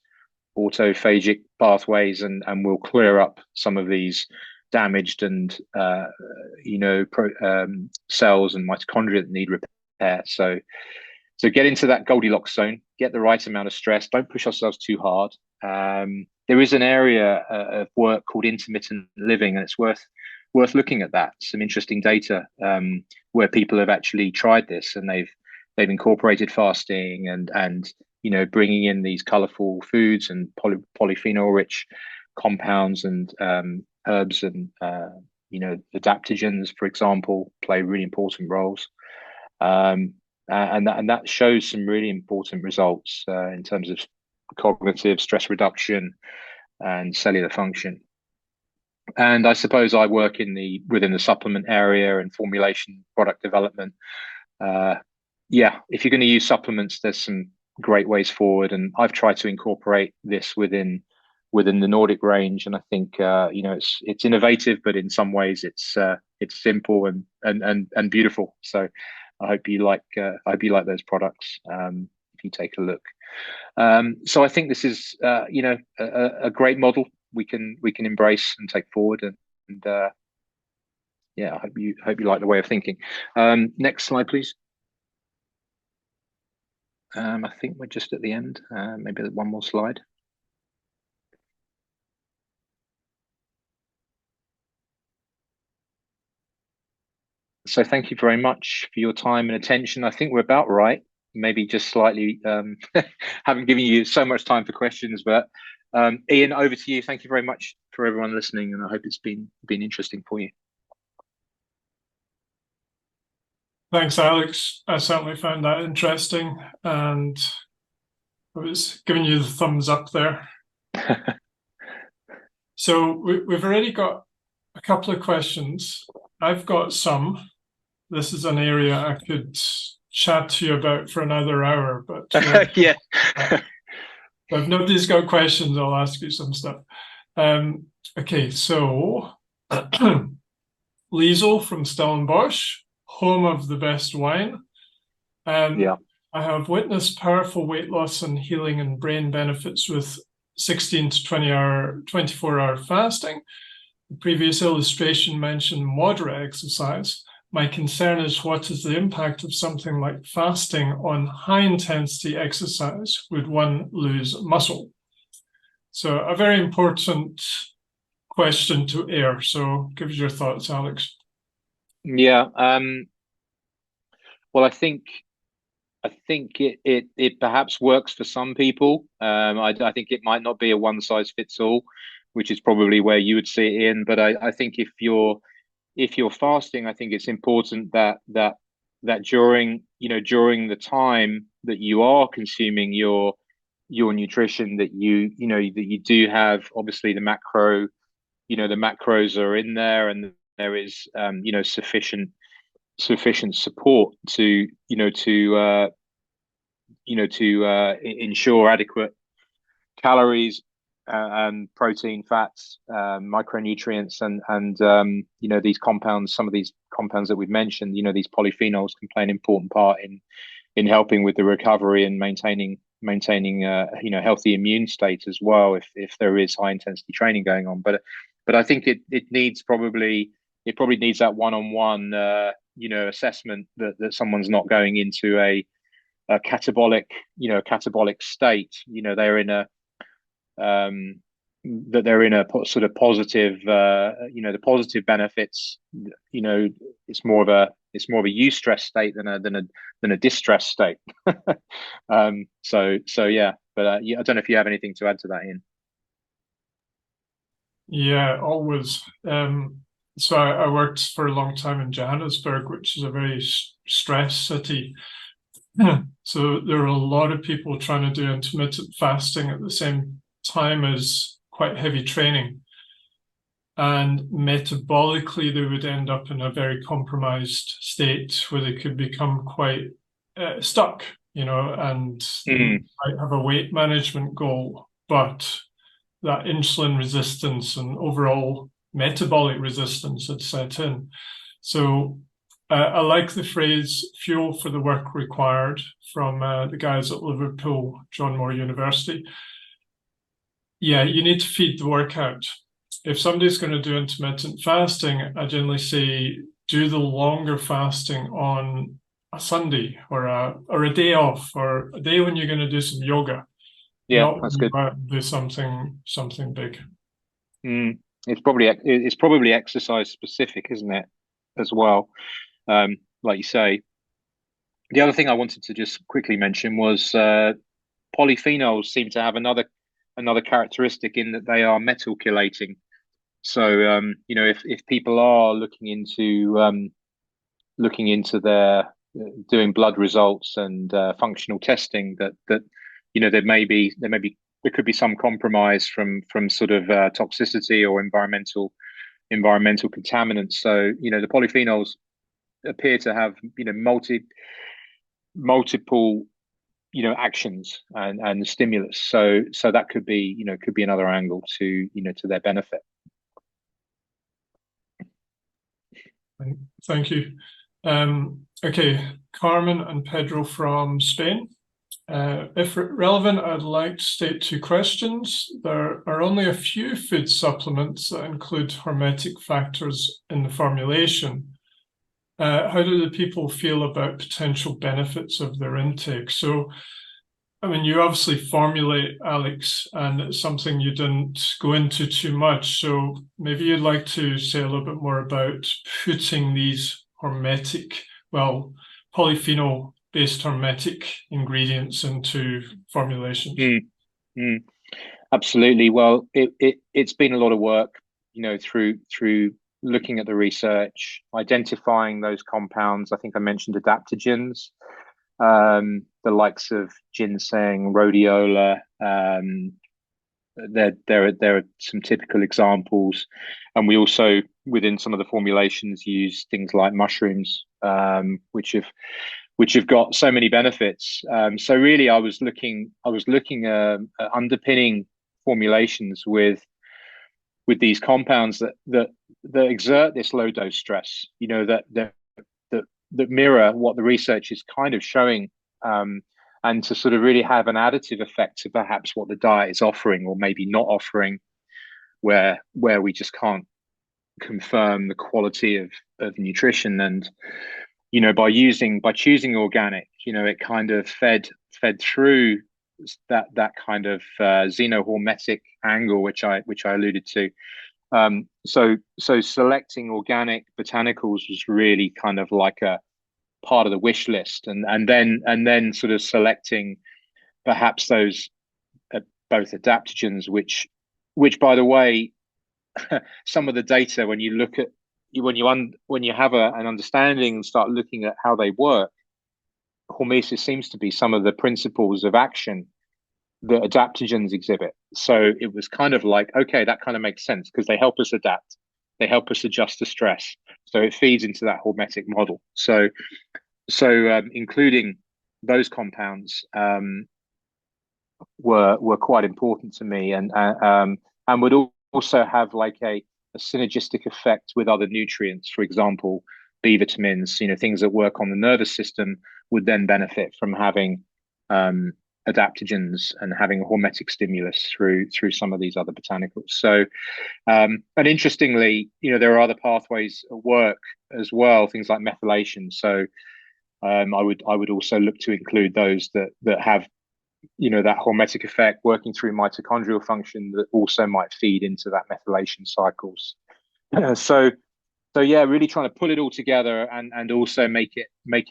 autophagic pathways and will clear up some of these damaged and cells and mitochondria that need repair. So get into that Goldilocks zone, get the right amount of stress, don't push ourselves too hard. There is an area of work called intermittent living, and it's worth looking at that. Some interesting data where people have actually tried this, and they've incorporated fasting and bringing in these colorful foods and polyphenol rich compounds and herbs and adaptogens, for example, play really important roles. And that shows some really important results in terms of cognitive stress reduction and cellular function. And I suppose I work within the supplement area and formulation, product development. If you're going to use supplements, there's some great ways forward, and I've tried to incorporate this within the Nordic range, and I think it's innovative, but in some ways it's simple and beautiful. So I hope you like those products if you take a look. So I think this is a great model we can embrace and take forward, and I hope you like the way of thinking. Next slide, please. I think we're just at the end. Maybe one more slide. So thank you very much for your time and attention. I think we're about right. Maybe just slightly haven't given you so much time for questions, but Ian, over to you. Thank you very much for everyone listening, and I hope it's been interesting for you. Thanks, Alex. I certainly found that interesting, and I was giving you the thumbs up there. So we've already got a couple of questions. I've got some. This is an area I could chat to you about for another hour, but yeah. If nobody's got questions, I'll ask you some stuff. Okay, so Liesel from Stellenbosch, home of the best wine. I have witnessed powerful weight loss and healing and brain benefits with 16 to 24-hour fasting. The previous illustration mentioned moderate exercise. My concern is, what is the impact of something like fasting on high-intensity exercise? Would one lose muscle? So a very important question to air. So give us your thoughts, Alex. Yeah. Well, I think it perhaps works for some people. I think it might not be a one size fits all, which is probably where you would see it in. But I think if you're fasting, I think it's important that during the time that you are consuming your nutrition, that you do have, obviously, the macros are in there, and there is sufficient support to ensure adequate calories and protein, fats, micronutrients, and these compounds. Some of these compounds that we've mentioned, these polyphenols, can play an important part in helping with the recovery and maintaining healthy immune state as well, if there is high intensity training going on. But I think it probably needs that one-on-one assessment that someone's not going into a catabolic state. They're in a sort of positive, the positive benefits. It's more of a eustress state than a distress state. So yeah, but I don't know if you have anything to add to that, Ian. Yeah, always. So I worked for a long time in Johannesburg, which is a very stressed city. So there are a lot of people trying to do intermittent fasting at the same time as quite heavy training. And metabolically, they would end up in a very compromised state where they could become quite stuck, and might have a weight management goal, but that insulin resistance and overall metabolic resistance had set in. So I like the phrase fuel for the work required from the guys at Liverpool, John Moore University. Yeah, you need to feed the workout. If somebody's going to do intermittent fasting, I generally say do the longer fasting on a Sunday or a day off, or a day when you're going to do some yoga, Yeah, not when that's you good. go out and do something big. It's probably exercise specific, isn't it, as well? Like you say. The other thing I wanted to just quickly mention was polyphenols seem to have another characteristic in that they are metal chelating. So if people are looking into their doing blood results and functional testing, that there could be some compromise from sort of toxicity or environmental contaminants. So the polyphenols appear to have multiple actions and stimulus. So that could be another angle to to their benefit. Thank you. Okay, Carmen and Pedro from Spain. If relevant, I'd like to state two questions. There are only a few food supplements that include hormetic factors in the formulation. How do the people feel about potential benefits of their intake? So, I mean, you obviously formulate, Alex, and it's something you didn't go into too much. So maybe you'd like to say a little bit more about putting these polyphenol-based hormetic ingredients into formulations. Absolutely. Well, it's been a lot of work, through looking at the research, identifying those compounds. I think I mentioned adaptogens, the likes of ginseng, rhodiola. There are some typical examples, and we also within some of the formulations use things like mushrooms, which have got so many benefits. So really, I was looking at underpinning formulations with these compounds that exert this low dose stress. That mirror what the research is kind of showing, and to sort of really have an additive effect to perhaps what the diet is offering or maybe not offering, where we just can't confirm the quality of nutrition. And by choosing organic, it kind of fed through that kind of xenohormetic angle, which I alluded to. So selecting organic botanicals was really kind of like a part of the wish list, and then sort of selecting perhaps those both adaptogens, which by the way, some of the data, when you look at when you have an understanding and start looking at how they work, hormesis seems to be some of the principles of action that adaptogens exhibit. So it was kind of like, okay, that kind of makes sense because they help us adapt, they help us adjust to stress. So it feeds into that hormetic model. So including those compounds were quite important to me, and would also have like a synergistic effect with other nutrients. For example, B vitamins, things that work on the nervous system would then benefit from having adaptogens and having a hormetic stimulus through some of these other botanicals. So, and interestingly, there are other pathways at work as well, things like methylation. So, I would also look to include those that have that hormetic effect working through mitochondrial function that also might feed into that methylation cycles. So yeah, really trying to put it all together and also make it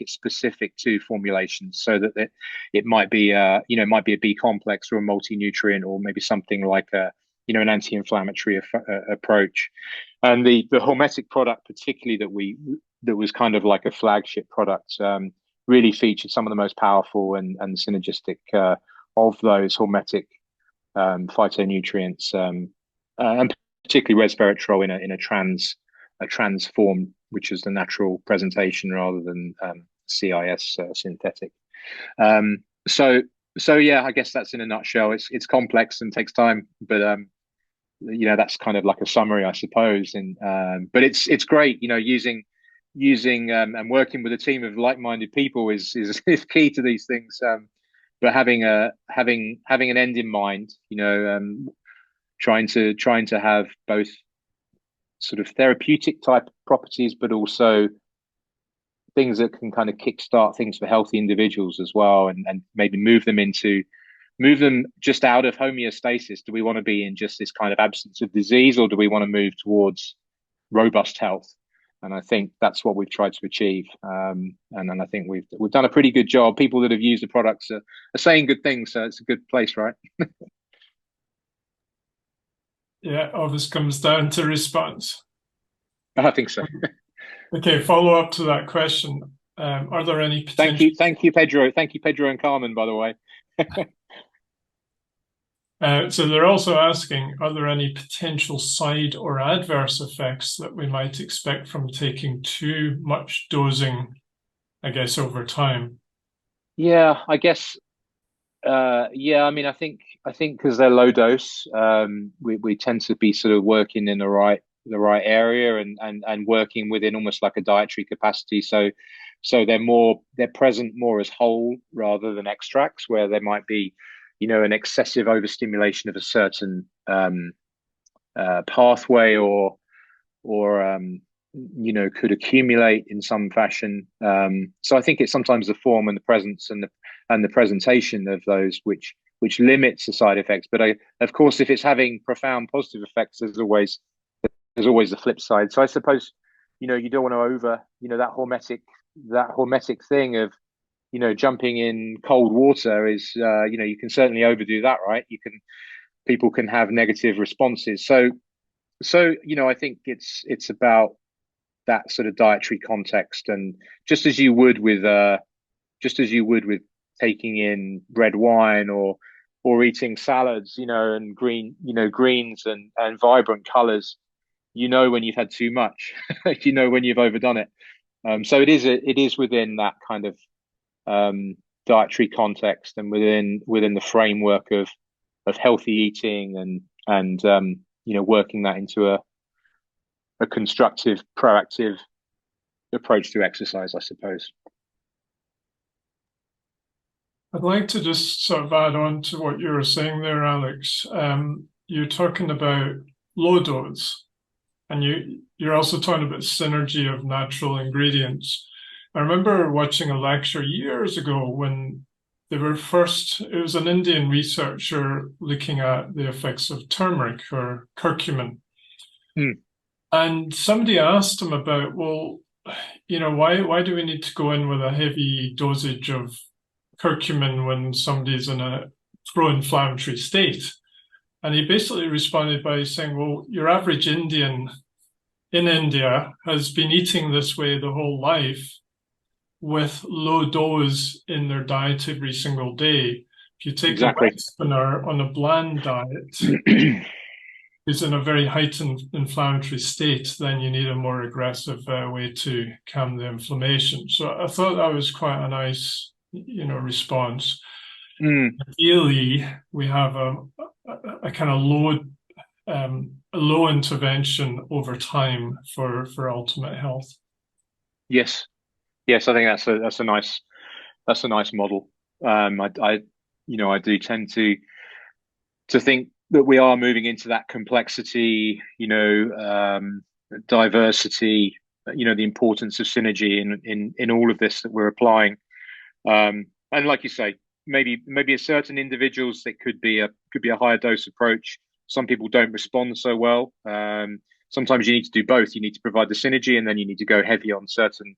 specific to formulations, so that it might be might be a B complex or a multi-nutrient, or maybe something like an anti-inflammatory approach. And the hormetic product, particularly that was kind of like a flagship product, really featured some of the most powerful and synergistic of those hormetic phytonutrients, and particularly resveratrol in a transform, which is the natural presentation rather than CIS synthetic. So yeah, I guess that's in a nutshell. It's complex and takes time, but that's kind of like a summary, I suppose. And but it's great, using and working with a team of like-minded people is key to these things. But having an end in mind, trying to have both sort of therapeutic type properties, but also things that can kind of kickstart things for healthy individuals as well, and maybe move them just out of homeostasis. Do we want to be in just this kind of absence of disease, or do we want to move towards robust health? And I think that's what we've tried to achieve. And I think we've done a pretty good job. People that have used the products are saying good things, so it's a good place, right? Yeah, all this comes down to response. I think so. Okay, follow up to that question. Are there any potential... Thank you, Pedro. Thank you, Pedro and Carmen, by the way. So they're also asking, are there any potential side or adverse effects that we might expect from taking too much dosing, I guess, over time? Yeah, I guess. I mean, I think because they're low dose, we tend to be sort of working in the right area, and working within almost like a dietary capacity. So they're present more as whole rather than extracts, where there might be, an excessive overstimulation of a certain pathway, or could accumulate in some fashion. So I think it's sometimes the form and the presence and the presentation of those which limits the side effects. But of course, if it's having profound positive effects, there's always the flip side. So I suppose, you don't want to over, that hormetic thing of, jumping in cold water is, you can certainly overdo that, right? People can have negative responses. So, I think it's about that sort of dietary context, and just as you would with taking in red wine, or eating salads, and greens and vibrant colors, when you've had too much, when you've overdone it. So it is within that kind of dietary context, and within the framework of healthy eating, and working that into a constructive, proactive approach to exercise, I suppose. I'd like to just sort of add on to what you were saying there, Alex. You're talking about low dose, and you're also talking about synergy of natural ingredients. I remember watching a lecture years ago when it was an Indian researcher looking at the effects of turmeric, or curcumin. And somebody asked him about, well, why do we need to go in with a heavy dosage of curcumin when somebody's in a pro-inflammatory state? And he basically responded by saying, well, your average Indian in India has been eating this way the whole life, with low dose in their diet every single day. If you take a Westerner on a bland diet, who's in a very heightened inflammatory state, then you need a more aggressive way to calm the inflammation. So I thought that was quite a nice, response. Ideally, we have a kind of low intervention over time for ultimate health. Yes, I think that's a nice model. I do tend to think that we are moving into that complexity, diversity, the importance of synergy in all of this that we're applying. And like you say, maybe a certain individuals, that could be a higher dose approach. Some people don't respond so well. Sometimes you need to do both. You need to provide the synergy, and then you need to go heavy on certain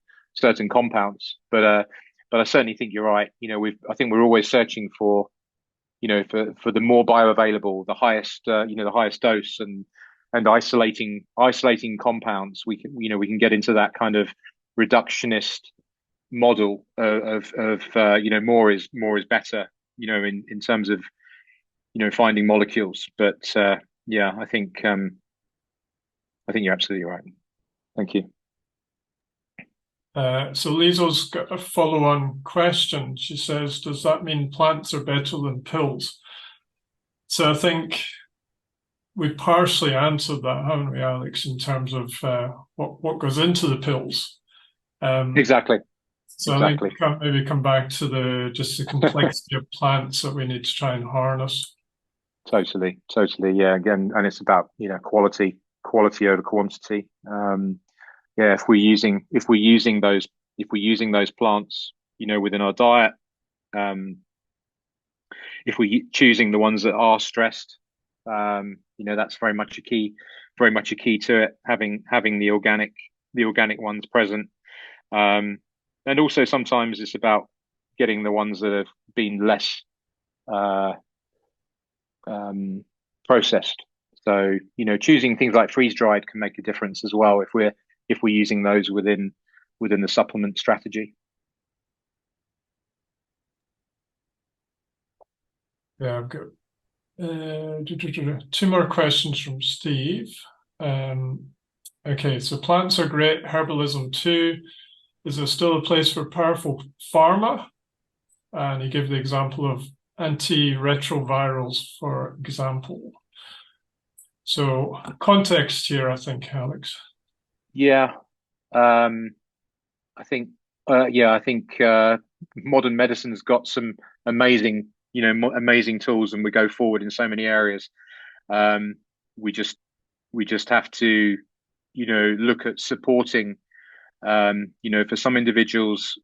compounds. But I certainly think you're right. I think we're always searching for the more bioavailable, the highest dose, and isolating compounds. We can get into that kind of reductionist model of more is better, in terms of finding molecules. But I think you're absolutely right. Thank you. So Lizo's got a follow-on question. She says, does that mean plants are better than pills? So I think we partially answered that, haven't we, Alex, in terms of what goes into the pills. Exactly. So I think Exactly. we can maybe come back to the complexity of plants that we need to try and harness. Totally. Yeah. Again, and it's about, quality over quantity. Yeah. If we're using those plants, within our diet, um, if we're choosing the ones that are stressed, that's very much a key to it. Having the organic ones present, and also sometimes it's about getting the ones that have been less uh, processed. So, choosing things like freeze dried can make a difference as well if we're using those within the supplement strategy. Yeah, I've got two more questions from Steve. Okay, so plants are great, herbalism too. Is there still a place for powerful pharma? And he gave the example of antiretrovirals, for example. So context here, I think, Alex. Yeah, um, I think modern medicine's got some amazing, amazing tools, and we go forward in so many areas. Um, we just we just have to, look at supporting. For some individuals,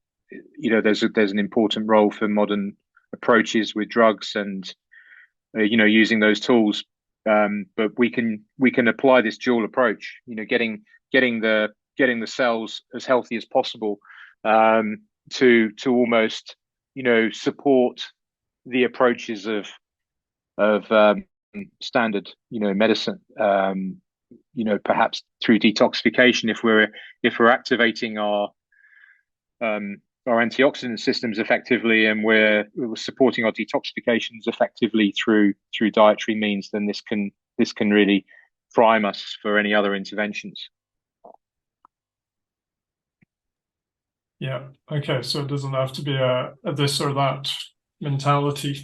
there's an important role for modern approaches with drugs and using those tools. But we can apply this dual approach. Getting the cells as healthy as possible, to almost support the approaches of standard medicine. Perhaps through detoxification, if we're activating our antioxidant systems effectively, and we're supporting our detoxifications effectively through dietary means, then this can really prime us for any other interventions. Yeah. Okay. So it doesn't have to be a this or that mentality.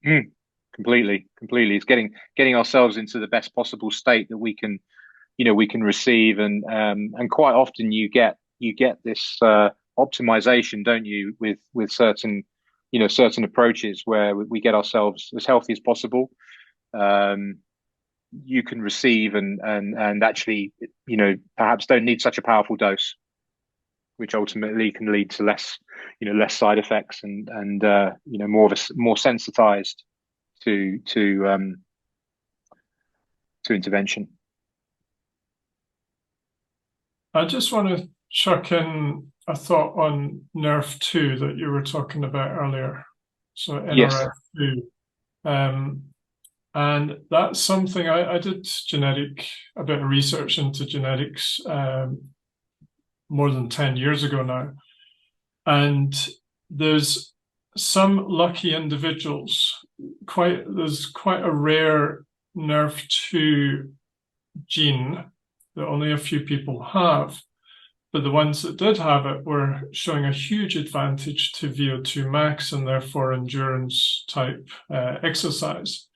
Mm, completely. It's getting ourselves into the best possible state that we can receive, and quite often you get this optimization, don't you, with certain approaches where we get ourselves as healthy as possible. Um, you can receive and actually, perhaps don't need such a powerful dose, which ultimately can lead to less side effects, and more sensitized to intervention. I just want to chuck in a thought on NERF2 that you were talking about earlier. So Yes. NRF2. Um, and that's something I did a bit of research into genetics more than 10 years ago now. And there's some lucky individuals, there's quite a rare NERF2 gene that only a few people have. But the ones that did have it were showing a huge advantage to VO2 max and therefore endurance type exercise.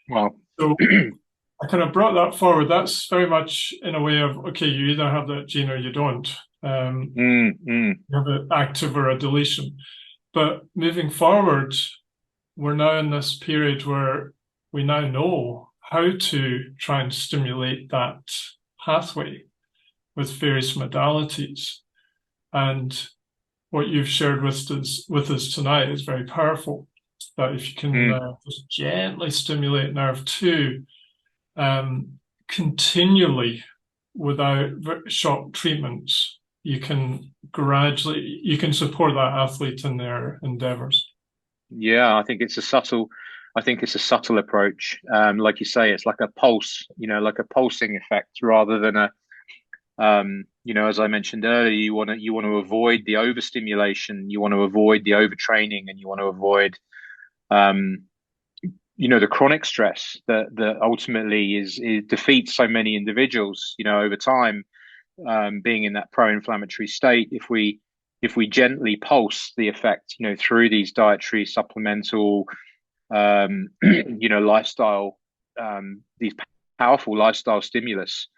Well, So I kind of brought that forward. That's very much in a way of, okay, you either have that gene or you don't. You have an active or a deletion. But moving forward, we're now in this period where we now know how to try and stimulate that pathway with various modalities. And what you've shared with us tonight is very powerful. That if you can just gently stimulate NERV2 continually without shock treatments, you can support that athlete in their endeavors. Yeah, I think it's a subtle approach. Like you say, it's like a pulse, like a pulsing effect rather than as I mentioned earlier, you want to avoid the overstimulation, you want to avoid the overtraining, and you want to avoid, the chronic stress that ultimately it defeats so many individuals, over time, being in that pro-inflammatory state. If we gently pulse the effect, through these dietary supplemental, lifestyle, these powerful lifestyle stimulus.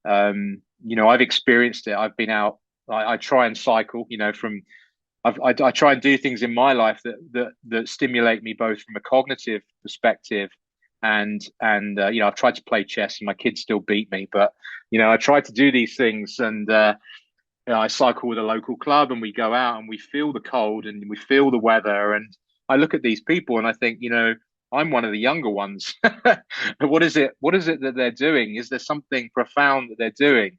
I've experienced it. I've been out. I try and cycle. I try and do things in my life that stimulate me both from a cognitive perspective and I've tried to play chess and my kids still beat me, but I try to do these things and I cycle with a local club and we go out and we feel the cold and we feel the weather and I look at these people and I think I'm one of the younger ones. What is it that they're doing? Is there something profound that they're doing?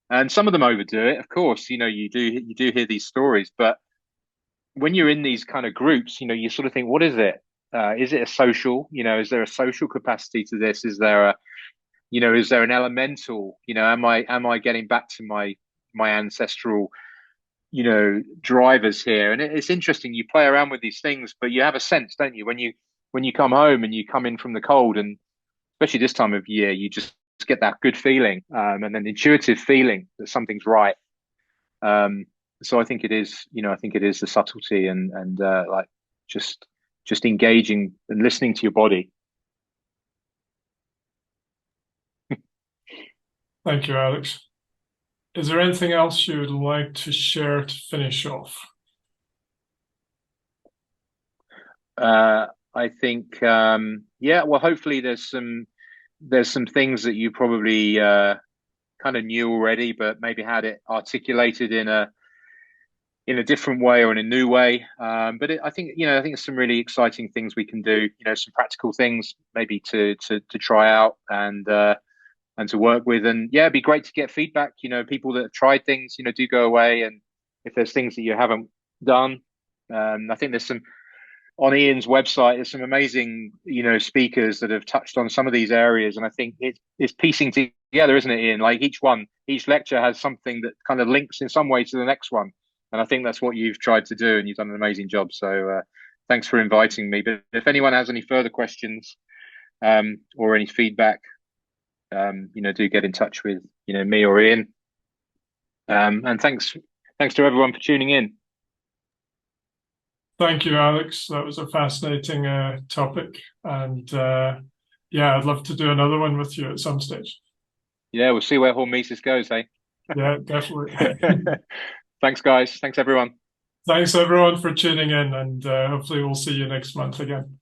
And some of them overdo it, of course. You do hear these stories, but when you're in these kind of groups, you sort of think, what is it? Is it a social? Is there a social capacity to this? Is there an elemental? Am I getting back to my ancestral, drivers here? And it's interesting. You play around with these things, but you have a sense, don't you? When you come home and you come in from the cold, and especially this time of year, you just get that good feeling, and an intuitive feeling that something's right. So I think it is, the subtlety and like just engaging and listening to your body. Thank you, Alex. Is there anything else you would like to share to finish off? I think, well, hopefully there's some things that you probably kind of knew already, but maybe had it articulated in a different way or in a new way. I think it's some really exciting things we can do. Some practical things maybe to try out and to work with. And yeah, it'd be great to get feedback. People that have tried things, do go away. And if there's things that you haven't done, I think there's some on Ian's website. There's some amazing, speakers that have touched on some of these areas. And I think it's piecing together, isn't it, Ian? Like each lecture has something that kind of links in some way to the next one. And I think that's what you've tried to do, and you've done an amazing job. So thanks for inviting me. But if anyone has any further questions or any feedback, do get in touch with me or Ian. And thanks to everyone for tuning in. Thank you, Alex. That was a fascinating topic, and I'd love to do another one with you at some stage. Yeah, we'll see where hormesis goes, hey? Yeah, definitely. Thanks, guys. Thanks, everyone. Thanks, everyone, for tuning in, and hopefully we'll see you next month again.